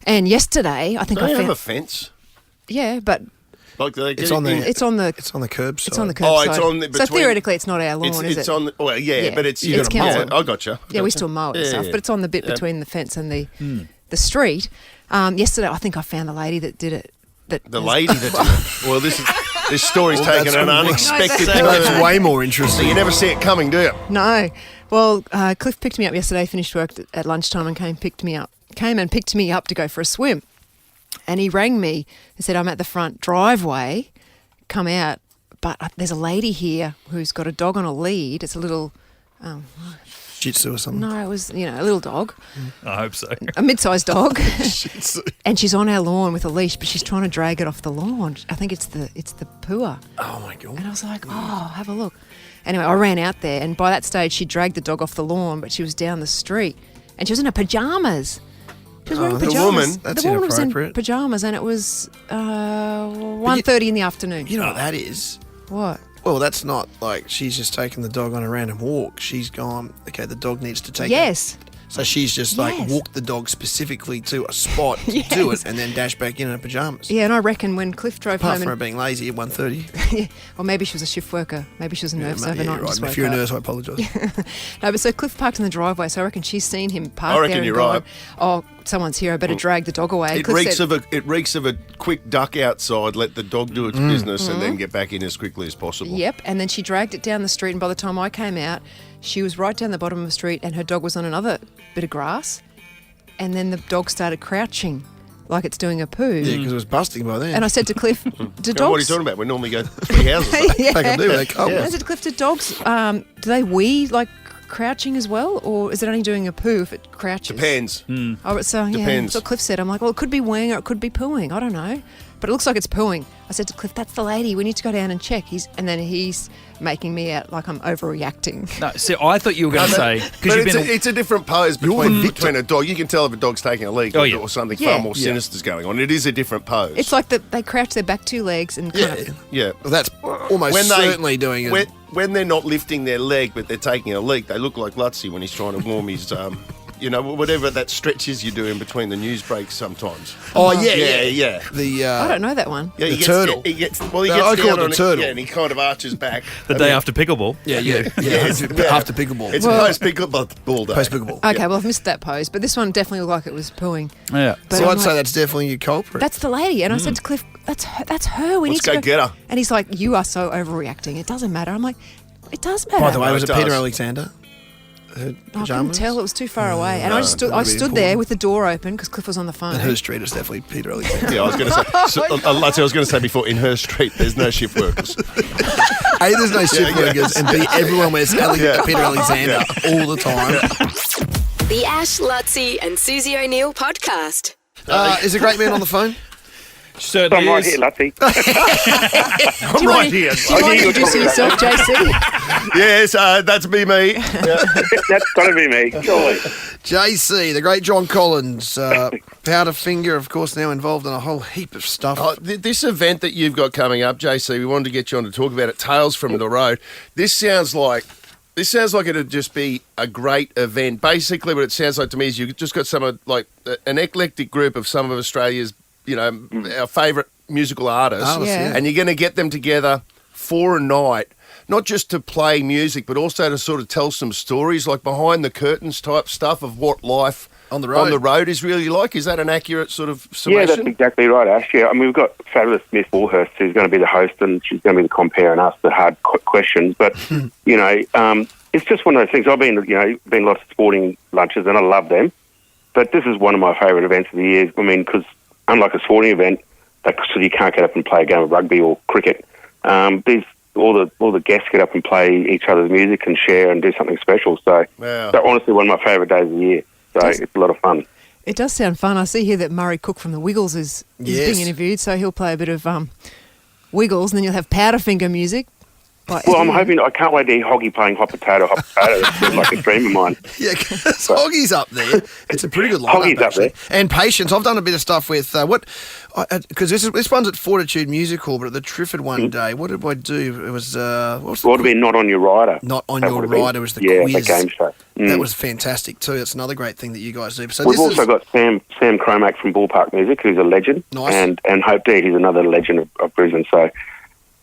And yesterday, I think Don't I you found... have a fence? Yeah, but... Like It's on the It's curb side. on the curb Oh, side. it's on the, So between, theortically, it's not our lawn, is it's it? on the, well, yeah, but it's council. I gotcha. Yeah, we still mow it and stuff, but it's on the bit between the fence and the street. Yesterday, I think I found the lady that did it. The lady that did it. Well, this story's taken an unexpected turn. That's way more interesting. So you never see it coming, do you? No. Well, Cliff picked me up yesterday, finished work at lunchtime and came and picked me up to go for a swim. And he rang me and said, I'm at the front driveway, come out, but there's a lady here who's got a dog on a lead. It's a little... Shih Tzu or something? No, it was, a little dog. I hope so. A mid-sized dog. Shih Tzu. And she's on our lawn with a leash, but she's trying to drag it off the lawn. I think it's the pooer. Oh, my God. And I was like, have a look. Anyway, I ran out there, and by that stage, she dragged the dog off the lawn, but she was down the street. And she was in her pyjamas. She was wearing the pyjamas. woman? That's the woman was in inappropriate. pyjamas, and it was 1:30 in the afternoon. You know what that is? What? Well, that's not like she's just taking the dog on a random walk. She's gone, okay, the dog needs to take Yes. So she's just like walked the dog specifically to a spot to do it and then dash back in her pyjamas. Yeah, and I reckon when Cliff drove Apart home... from her being lazy at 1:30. Or maybe she was a shift worker. Maybe she was a nurse overnight. Yeah, right. If you're a nurse, I apologise. No, but so Cliff parked in the driveway, so I reckon she's seen him park I reckon there and you're gone, right. oh, someone's here, I better drag the dog away. It Cliff reeks, said- it reeks of a quick duck outside, let the dog do its business and then get back in as quickly as possible. Yep, and then she dragged it down the street, and by the time I came out, she was right down the bottom of the street and her dog was on another bit of grass, and then the dog started crouching like it's doing a poo. Yeah, because it was busting by then. And I said to Cliff, do What are you dogs... talking about? We normally go 3 houses. Yeah. They can do it, they can't. I said to Cliff, do dogs, do they wee like crouching as well, or is it only doing a poo if it crouches? Depends. Oh, so yeah, Depends. that's what Cliff said. I'm like, well, it could be weeing or it could be pooing. I don't know, but it looks like it's pooing. I said to Cliff, that's the lady. We need to go down and check. And then he's making me out like I'm overreacting. No, see, I thought you were going to say... But you've it's a different pose between a dog. You can tell if a dog's taking a leak or something Yeah. far more sinister's going on. It is a different pose. It's like they crouch their back 2 legs and kind of... Yeah. Well, that's almost certainly doing it. When they're not lifting their leg but they're taking a leak, they look like Luttsy when he's trying to warm his... whatever that stretches you do in between the news breaks sometimes. Oh, yeah. I don't know that one. Yeah, The turtle. He gets I down call it on the turtle. Yeah, and he kind of arches back. The day after pickleball. Yeah. After pickleball. It's post-pickleball day. Post-pickleball. Okay, well, I've missed that pose, but this one definitely looked like it was pooing. Yeah. But So I'm I'd say like, that's definitely your culprit. that's the lady. And I said to Cliff, that's her. We Let's need to go get her. And he's like, you are so overreacting. It doesn't matter. I'm like, it does matter. By the way, No, was it it Peter does. Alexander? Her I couldn't pyjamas? tell. It was too far away. And no, I just stood, wouldn't I be stood important. there with the door open because Cliff was on the phone. In her street, it's definitely Peter Alexander. Yeah, I was going to say. Luttsy, I was going to say before, in her street, there's no shift workers. A, there's no shift workers, and B, everyone wears Peter Alexander all the time. The Ash, Luttsy and Susie O'Neill podcast. Is a great man on the phone? Certainly I'm right is. here, Luttsy. I'm right here. Do you want to introduce yourself, JC? Yes, that's me. That's got to be me, surely. JC, the great John Collins, Powderfinger, of course, now involved in a whole heap of stuff. This event that you've got coming up, JC, we wanted to get you on to talk about it. Tales from the Road. This sounds like it'd just be a great event. Basically, what it sounds like to me is you've just got an eclectic group of some of Australia's, our favourite musical artists, and you're going to get them together for a night. Not just to play music, but also to sort of tell some stories, like behind the curtains type stuff of what life on the road is really like. Is that an accurate sort of summation? Yeah, that's exactly right, Ash. Yeah, I mean, we've got fabulous Miss Warhurst, who's going to be the host, and she's going to be the compere and ask the hard questions. But, it's just one of those things. I've been lots of sporting lunches, and I love them. But this is one of my favourite events of the year. I mean, because unlike a sporting event, so you can't get up and play a game of rugby or cricket, all the guests get up and play each other's music and share and do something special. So, so honestly, one of my favourite days of the year. So it's a lot of fun. It does sound fun. I see here that Murray Cook from the Wiggles is being interviewed, so he'll play a bit of Wiggles, and then you'll have Powderfinger music. Well, I'm hoping. I can't wait to hear Hoggy playing Hot Potato. That's like a dream of mine. Yeah, because Hoggy's up there. It's a pretty good lineup, Hoggy's up there. And Patience. I've done a bit of stuff with because this one's at Fortitude Music Hall, but at the Trifford one day, what did I do? It was what would be Not on Your Rider. Not on Your Rider was the quiz. the game show. That was fantastic too. It's another great thing that you guys do. So we've also got Sam Cromack from Ballpark Music, who's a legend, and Hope D, he's another legend of Brisbane. So.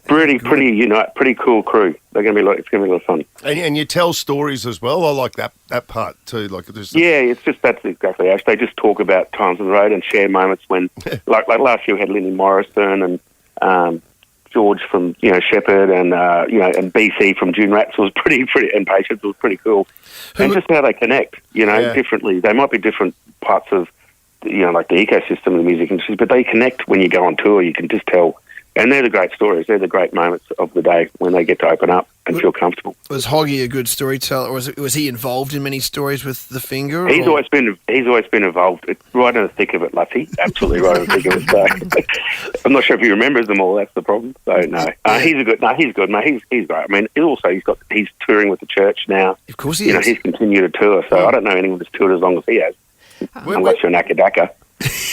Pretty cool crew. It's going to be a lot of fun. And you tell stories as well. I like that part too. That's exactly Ash. They just talk about times on the road and share moments when, like last year we had Lindy Morrison and George from Shepherd and and BC from June Rats was pretty and Patience was pretty cool. And just how they connect, differently. They might be different parts of like the ecosystem of the music industry, but they connect when you go on tour. You can just tell. And they're the great stories. They're the great moments of the day when they get to open up and feel comfortable. Was Hoggy a good storyteller, or was he involved in many stories with the finger? He's always been involved. It's right in the thick of it, Luttsy. Absolutely right in the thick of it. So, I'm not sure if he remembers them all. That's the problem. So no, he's good, mate. He's great. I mean, he's touring with the church now. Of course he is. He's continued to tour. So I don't know anyone that's toured as long as he has, unless you're an Akadaka.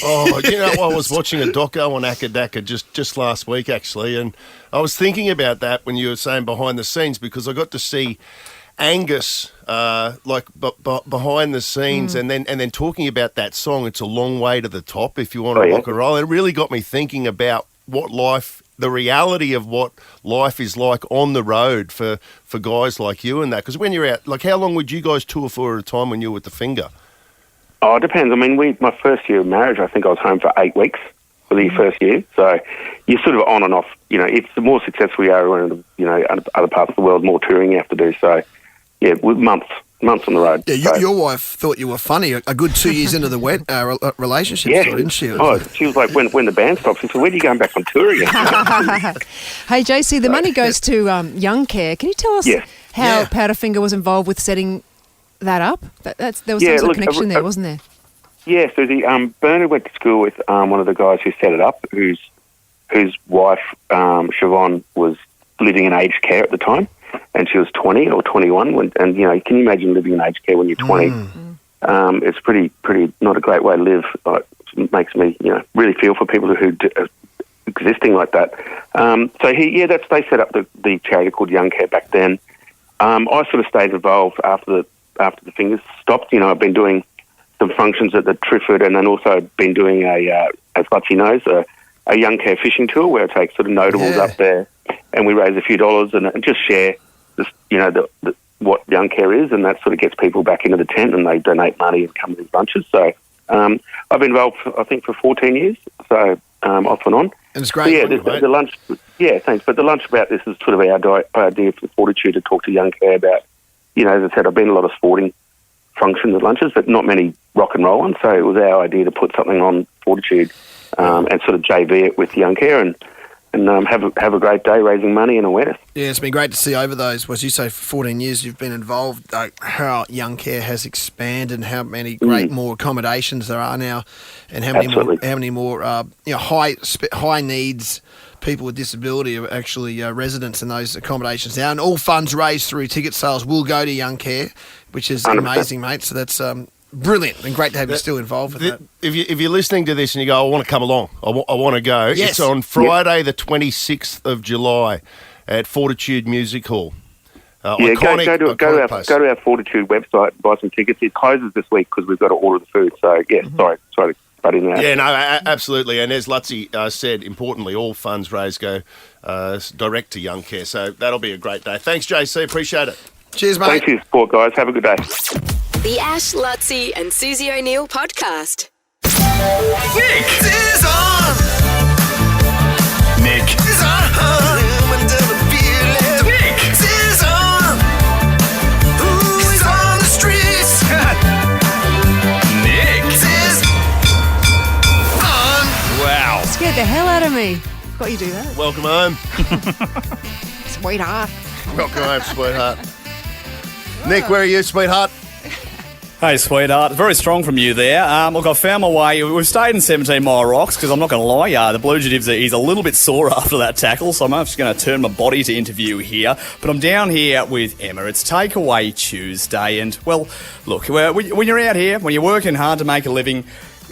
Oh, I was watching a doco on Akadaka just last week, actually, and I was thinking about that when you were saying behind the scenes, because I got to see Angus, behind the scenes, and then talking about that song, "It's a Long Way to the Top," if you want to rock and roll, it really got me thinking about the reality of what life is like on the road for guys like you and that. Because when you're out, like, how long would you guys tour for at a time when you were with the Finger? Oh, it depends. I mean, my first year of marriage, I think I was home for 8 weeks for the first year. So you're sort of on and off. It's the more successful you are in, other parts of the world, more touring you have to do. So, yeah, with months on the road. Yeah, your wife thought you were funny a good 2 years into the relationship, didn't she? She was like, when the band stops, she said, "When are you going back on tour again?" Hey, JC, the money goes to Young Care. Can you tell us how Powderfinger was involved with setting that up? There was some sort of connection there, wasn't there? Yeah, Susie. Bernard went to school with one of the guys who set it up, whose wife, Siobhan, was living in aged care at the time. And she was 20 or 21. Can you imagine living in aged care when you're 20? It's pretty not a great way to live. It makes me, really feel for people who are existing like that. They set up the charity called Young Care back then. I sort of stayed involved after the Fingers stopped. I've been doing some functions at the Trifford, and then also been doing as Luttsy knows, a Young Care fishing tour where I take sort of notables up there, and we raise a few dollars and just share what Young Care is, and that sort of gets people back into the tent, and they donate money and come to these lunches. So I've been involved, I think, for 14 years, so off and on. And it's great. The lunch. Yeah, thanks. But the lunch about this is sort of our idea for Fortitude to talk to Young Care about. As I said, I've been in a lot of sporting functions and lunches, but not many rock and roll ones. So it was our idea to put something on Fortitude and sort of JV it with Young Care and have a great day raising money and awareness. Yeah, it's been great to see over those, as you say, for 14 years you've been involved, how Young Care has expanded and how many great more accommodations there are now, and how many more high needs people with disability are actually residents in those accommodations now. And all funds raised through ticket sales will go to Young Care, which is 100%. Amazing, mate. So that's brilliant and great to have you still involved with that. If you're listening to this and you go, I want to come along, I want to go, it's on Friday the 26th of July at Fortitude Music Hall. Go to our Fortitude website and buy some tickets. It closes this week because we've got to order the food. So, sorry to butt in there. Yeah, no, absolutely. And as Luttsy said, importantly, all funds raised go direct to Young Care. So that'll be a great day. Thanks, JC. Appreciate it. Cheers, mate. Thanks for your support, guys. Have a good day. The Ash, Luttsy and Susie O'Neill podcast. Nick is on. Nick is on. Nick is on. Who's on the streets? Nick is on. Wow. Scared the hell out of me. Got you do that. Welcome home. Sweetheart. Welcome home, sweetheart. Nick, where are you, sweetheart? Hey, sweetheart. Very strong from you there. Look, I found my way. We've stayed in 17 Mile Rocks because I'm not going to lie, the Blugetive is a little bit sore after that tackle, so I'm just going to turn my body to interview here. But I'm down here with Emma. It's Takeaway Tuesday, and, well, look, when you're out here, when you're working hard to make a living,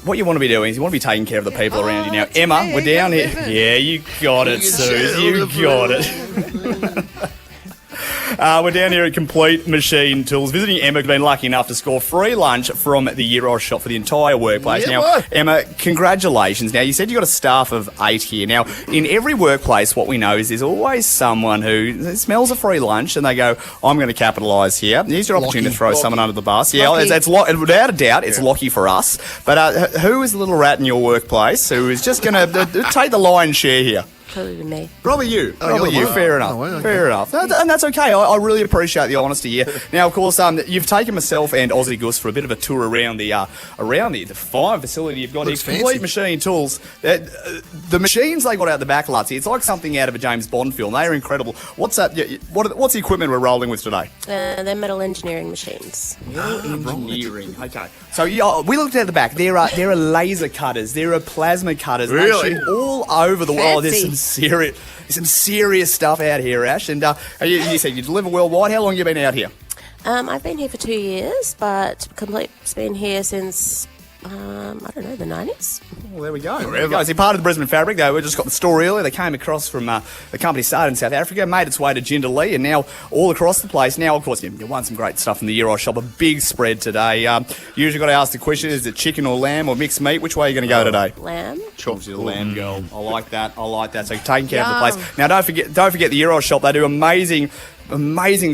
what you want to be doing is you want to be taking care of the people around you. Now, Emma, we're down here. Yeah, you got it, Suze. You got it. We're down here at Complete Machine Tools. Visiting Emma, who's been lucky enough to score free lunch from the Euros shop for the entire workplace. Yeah, now, Emma, congratulations. Now, you said you got a staff of 8 here. Now, in every workplace, what we know is there's always someone who smells a free lunch and they go, I'm going to capitalise here. Here's your opportunity to throw someone under the bus. Yeah, it's without a doubt, it's Lockie for us. But who is the little rat in your workplace who is just going to take the lion's share here? Probably me. Probably you. Fair enough. Oh, okay. Fair enough. And that's okay. I really appreciate the honesty here. Now, of course, you've taken myself and Aussie Gus for a bit of a tour around the fine facility you've got here. Complete Machine Tools. The machines they got out the back, Luttsy, it's like something out of a James Bond film. They are incredible. What's the equipment we're rolling with today? They're metal engineering machines. Engineering. Okay. So we looked at the back. There are laser cutters. There are plasma cutters. Really? They shoot all over the world. There's some serious stuff out here, Ash. And you said you deliver worldwide. How long have you been out here? I've been here for 2 years, but Complete's been here since I don't know, the 90s? Well, there we go. They're part of the Brisbane fabric. We just got the story earlier. They came across from the company started in South Africa, made its way to Jindalee, and now all across the place. Now, of course, you won some great stuff in the Euro shop. A big spread today. Usually got to ask the question, is it chicken or lamb or mixed meat? Which way are you going to go today? Lamb. Obviously the lamb girl. I like that. So you're taking care of the place. Now, don't forget the Euro shop. They do amazing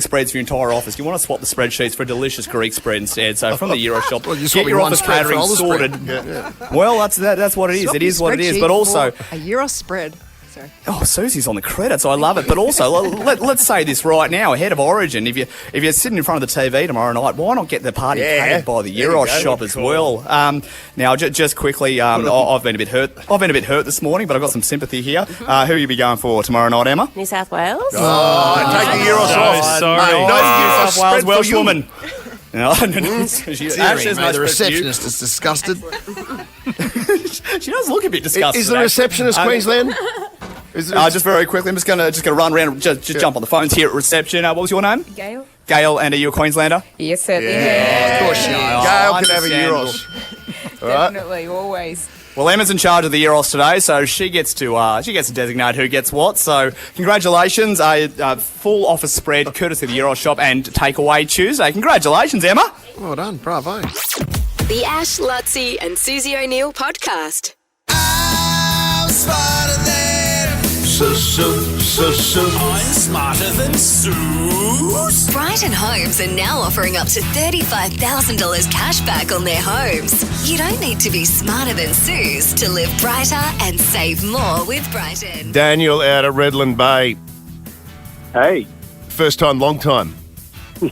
spreads for your entire office. You want to swap the spreadsheets for a delicious Greek spread instead. So from the Euro shop, get your office catering sorted. Well, that's what it is. It is what it is. But also a Euro spread. Sorry. Oh, Susie's on the credits. I love it. But also, let's say this right now, ahead of Origin, if you're sitting in front of the TV tomorrow night, why not get the party catered by the Euro shop as well? Now, just quickly, I've been a bit hurt. I've been a bit hurt this morning, but I've got some sympathy here. Who will you be going for tomorrow night, Emma? New South Wales. Take the Euro shop. Sorry. No, New South Wales Welsh woman. No. The receptionist is disgusted. She does look a bit disgusted. Is the receptionist Queensland? Just very quickly, I'm just gonna run around, just jump on the phones here at reception. What was your name? Gail. Gail, and are you a Queenslander? Yes, certainly. Of course you are. Gail can have a Euros. Definitely, always. Well, Emma's in charge of the Euros today, so she gets to designate who gets what. So, congratulations, a full office spread courtesy of the Euros shop and takeaway Tuesday. Congratulations, Emma. Well done, bravo. The Ash, Luttsy and Susie O'Neill podcast. I'm smarter than I'm smarter than Sue. Brighton Homes are now offering up to $35,000 cash back on their homes. You don't need to be smarter than Suze to live brighter and save more with Brighton. Daniel out of Redland Bay. Hey. First time, long time.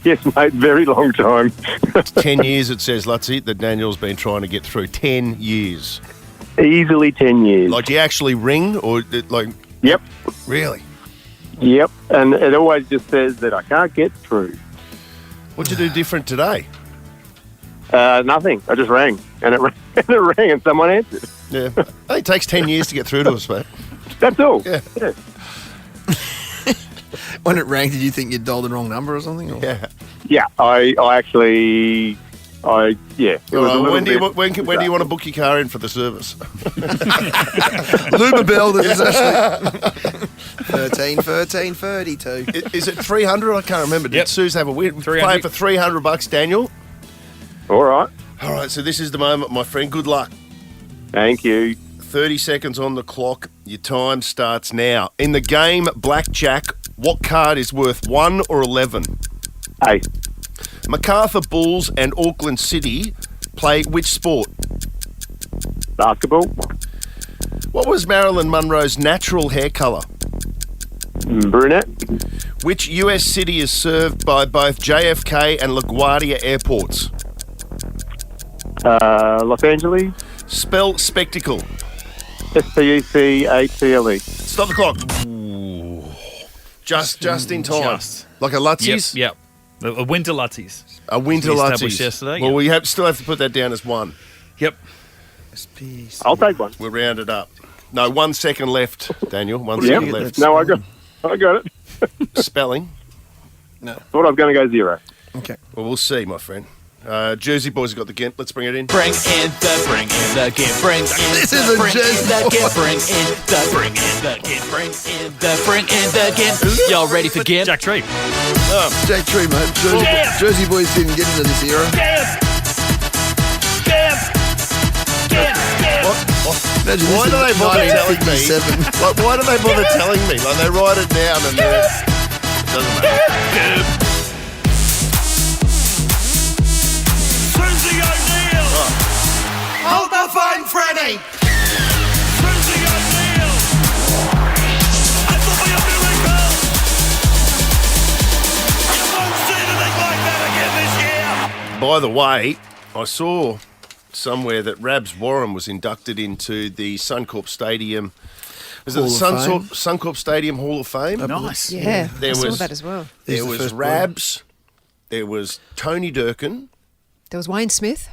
Yes, mate, very long time. 10 years, it says, Luttsy, that Daniel's been trying to get through. 10 years. Easily 10 years. Like, do you actually ring or, like... Yep. Really? Yep, and it always just says that I can't get through. What'd you do different today? Nothing. I just rang, and it rang, and someone answered. Yeah. It takes 10 years to get through to us, mate. That's all. Yeah. When it rang, did you think you'd dialed the wrong number or something? Or? Yeah. Yeah, I actually... It was when do you want to book your car in for the service? Lubabel, this is actually 1332. Is it 300? I can't remember. Did Suze have a win? Playing for $300, Daniel. All right, so this is the moment, my friend. Good luck. Thank you. 30 seconds on the clock. Your time starts now. In the game Blackjack, what card is worth 1 or 11? 8. MacArthur Bulls and Auckland City play which sport? Basketball. What was Marilyn Monroe's natural hair colour? Brunette. Which US city is served by both JFK and LaGuardia airports? Los Angeles. Spell spectacle. SPECATLE. Stop the clock. Ooh. Just in time. Like a Luttsy's? Yep. A winter Luttsies. A winter we Luttsies. established yesterday. Well, we still have to put that down as 1. Yep. I'll take 1. We'll round it up. No, 1 second left, Daniel. 1 second left. No, I got it. Spelling? No. Thought I was going to go 0. Okay. Well, we'll see, my friend. Jersey boys have got the gimp. Let's bring it in. Bring in the gimp. This is a Jersey Bring in the gimp. Y'all ready for gimp? Jack Tree. Jack Tree, mate. Jersey boys didn't get into this era. Imagine Why do they bother telling me? 1957. Like, why do they bother telling me? Like, they write it down and doesn't matter. Susie O'Neill. Hold the phone, Freddie. Susie O'Neill. I thought we were miracles. You won't see anything like that again this year. By the way, I saw somewhere that Rabs Warren was inducted into the Suncorp Stadium. Was it the Suncorp Stadium Hall of Fame? Nice. Yeah, I saw that as well. There was Rabs. There was Tony Durkin. There was Wayne Smith.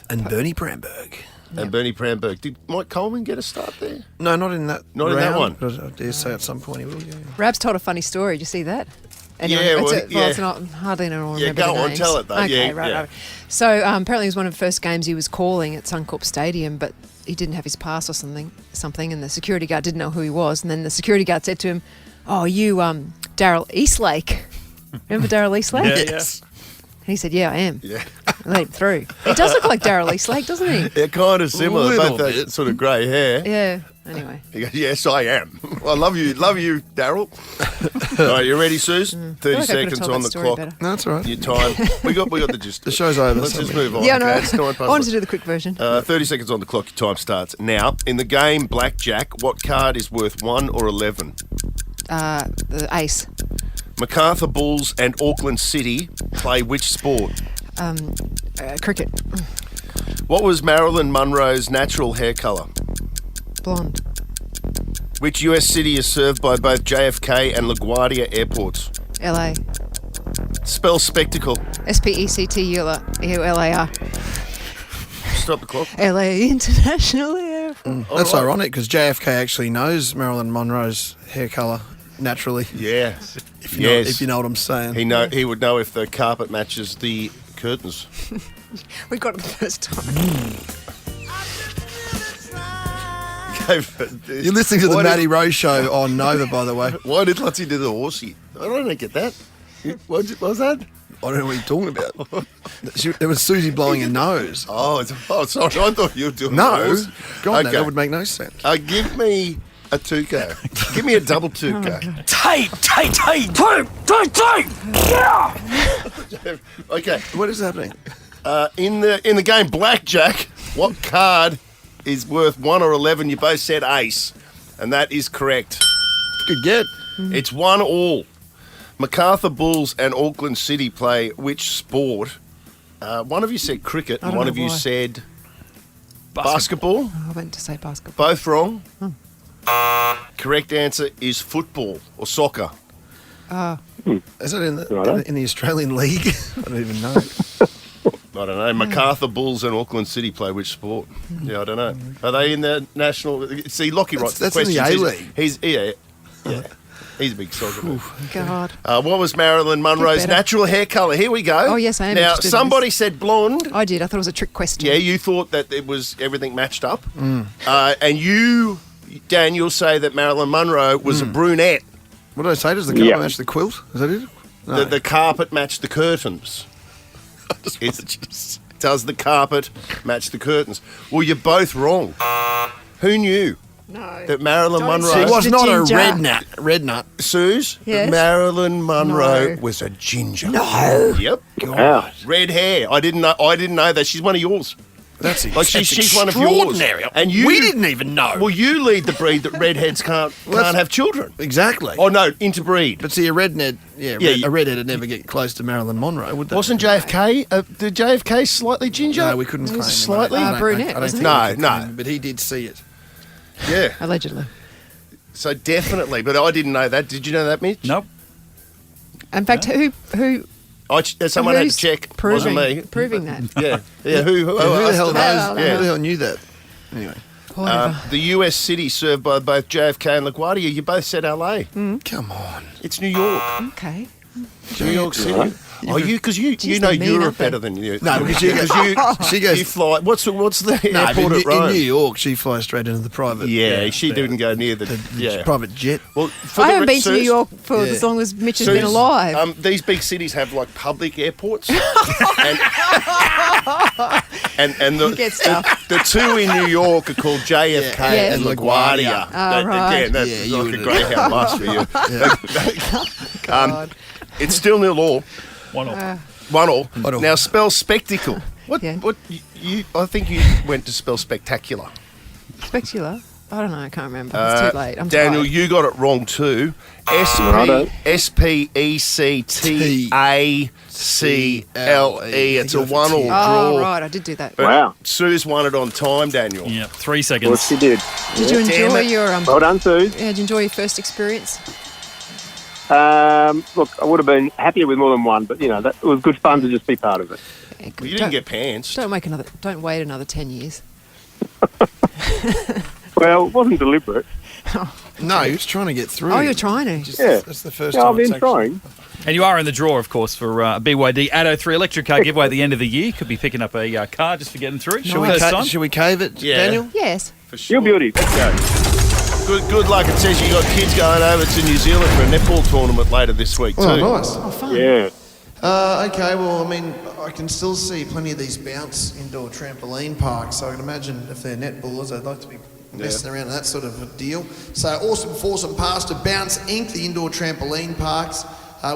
And Bernie Pramberg. And Bernie Pramberg. Did Mike Coleman get a start there? No, not in that Not in that one. But I dare say at some point he will, yeah. Rabs told a funny story. Did you see that? Anyway, Yeah, well, it's not hardly anyone Yeah, remember go the on, names. tell it though. Okay, Yeah, right, yeah. right. So apparently it was one of the first games he was calling at Suncorp Stadium, but he didn't have his pass or something, and the security guard didn't know who he was, and then the security guard said to him, "Oh, you Daryl Eastlake." Remember Daryl Eastlake? Yeah. Yes. And he said, "Yeah, I am." Yeah. And let him through. He does look like Daryl Eastlake, doesn't he? They're kind of similar, Little both that bit. sort of grey hair. Yeah. Anyway. He goes, yes, I am. I love you, Daryl. All right, you ready, Suze? 30 I feel like I could have seconds told on that the story clock. better. No, that's all right. Your time. We got the gist. The show's over. Let's just Something. move on. Yeah, no. okay? It's 9 I past wanted to do the quick version. 30 seconds on the clock. Your time starts now. In the game Blackjack, what card is worth 1 or 11? The ace. MacArthur Bulls and Auckland City play which sport? Cricket. What was Marilyn Monroe's natural hair colour? Blonde. Which US city is served by both JFK and LaGuardia airports? LA. Spell spectacle. SPECTULAR. Stop the clock. LA International Airport. That's ironic because JFK actually knows Marilyn Monroe's hair colour naturally. Yeah. If you know what I'm saying. He would know if the carpet matches the curtains. We got it the first time. You're listening to the Matty Rowe show on Nova, by the way. Why did Luttsy do the horsey? I don't get that. What was that? I don't know what you're talking about. It was Susie blowing her nose. Oh, sorry. I thought you were doing the No, horse. God, no, that would make no sense. Give me a Tuco. Give me a double Tuco. Tape! Yeah! Okay. What is happening? In the game Blackjack, what card is worth 1 or 11? You both said ace, and that is correct. Good get. It's 1-1. MacArthur Bulls and Auckland City play which sport? One of you said cricket, and one of you said basketball. Oh, I went to say basketball. Both wrong. Correct answer is football or soccer. Is it in the Australian League? I don't even know. I don't know. MacArthur Bulls and Auckland City play which sport? Yeah, I don't know. Are they in the national? See, Lockie writes the That's in the questions. A-League. He's He's a big soccer man. God. What was Marilyn Monroe's natural hair colour? Here we go. Oh, yes, I am Now, interested in somebody this. said blonde. I did. I thought it was a trick question. Yeah, you thought that it was everything matched up. And you, Dan, you'll say that Marilyn Monroe was a brunette. What did I say? Does the carpet match the quilt? Is that it? No. The carpet matched the curtains. Does the carpet match the curtains? Well, you're both wrong. Who knew? No. That Marilyn Monroe... She was not a red nut. Suze? Yes? Marilyn Monroe No. was a ginger. No. Yep. Wow. Red hair. I didn't know that. She's one of yours. That's Like she's one of yours. And you, we didn't even know. Well, you lead the breed that redheads can't have children. Exactly. Oh no, interbreed. But see, a redhead would never get close to Marilyn Monroe, would they? Wasn't JFK? Did JFK slightly ginger? No, we couldn't claim him. Slightly? I don't brunette, think wasn't we he? could No, claim no. him, but he did see it. Yeah. Allegedly. So definitely, but I didn't know that. Did you know that, Mitch? Nope. In fact, who Someone had to who's check. proving, Wasn't me. proving that? Yeah. Yeah. Who Who the hell knows? Yeah. Who the hell knew that? Anyway. The US city served by both JFK and LaGuardia. You both said LA. Come on. It's New York. Okay. New York City. Oh, because you know they're mean, Europe aren't they? better than you. No, because she goes. You fly. What's the No, airport but at Rome? in New York, she flies straight into the private. Yeah, she didn't go near the private jet. Well, I haven't been to New York for as long as Mitch has been alive. These big cities have like public airports, and the two in New York are called JFK and LaGuardia. Right. Again, that's like a Greyhound bus for you. God. It's still 0-0. 1-0. 1-0. Now spell spectacle. What? Yeah. What? I think you went to spell spectacular. Spectacular? I don't know. I can't remember. It's too late. I'm Daniel, tired. you got it wrong too. SPECTACLE. It's a 1-1 draw. Oh, right. I did do that. Wow. Sue's won it on time, Daniel. Yep, 3 seconds. Well, she did. Did you enjoy your Well done, Sue. Yeah, did you enjoy your first experience? Look, I would have been happier with more than one, but it was good fun to just be part of it. Yeah, Well, you didn't get pants. Don't wait another 10 years. Well, it wasn't deliberate. No, he was trying to get through. Oh, you're trying to. Just, Yeah. That's the first Yeah, time. I've been it's actually- trying. And you are in the draw, of course, for a BYD Atto 3 electric car giveaway at the end of the year. Could be picking up a car just for getting through. Should we cave it, Daniel? Yes. For sure. You're beauty. Let's go. Good luck. It says you got kids going over to New Zealand for a netball tournament later this week too. Oh, nice. Oh, fun. Yeah. Okay, well, I mean, I can still see plenty of these bounce indoor trampoline parks, so I can imagine if they're netballers, they'd like to be messing around in that sort of a deal. So, awesome foursome pass to Bounce Inc., the indoor trampoline parks.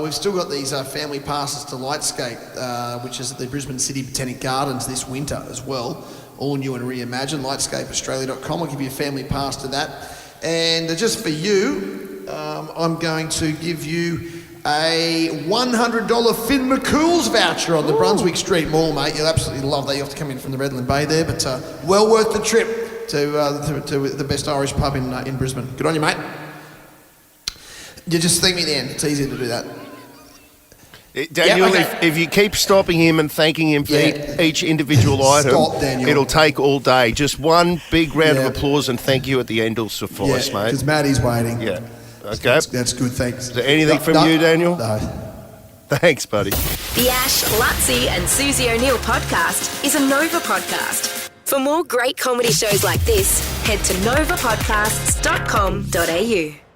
We've still got these family passes to Lightscape, which is at the Brisbane City Botanic Gardens this winter as well. All new and reimagined, lightscapeaustralia.com. I'll give you a family pass to that. And just for you, I'm going to give you a $100 Finn McCool's voucher on the Brunswick Street Mall, mate. You'll absolutely love that. You have to come in from the Redland Bay there, but well worth the trip to the best Irish pub in Brisbane. Good on you, mate. You just thank me then. It's easy to do that. Daniel, okay. if you keep stopping him and thanking him for each individual item, it'll take all day. Just one big round of applause and thank you at the end will suffice, mate. Because Maddie's waiting. Yeah. Okay. That's good, thanks. Is there anything from you, Daniel? No. Thanks, buddy. The Ash, Luttsy and Susie O'Neill podcast is a Nova podcast. For more great comedy shows like this, head to novapodcasts.com.au.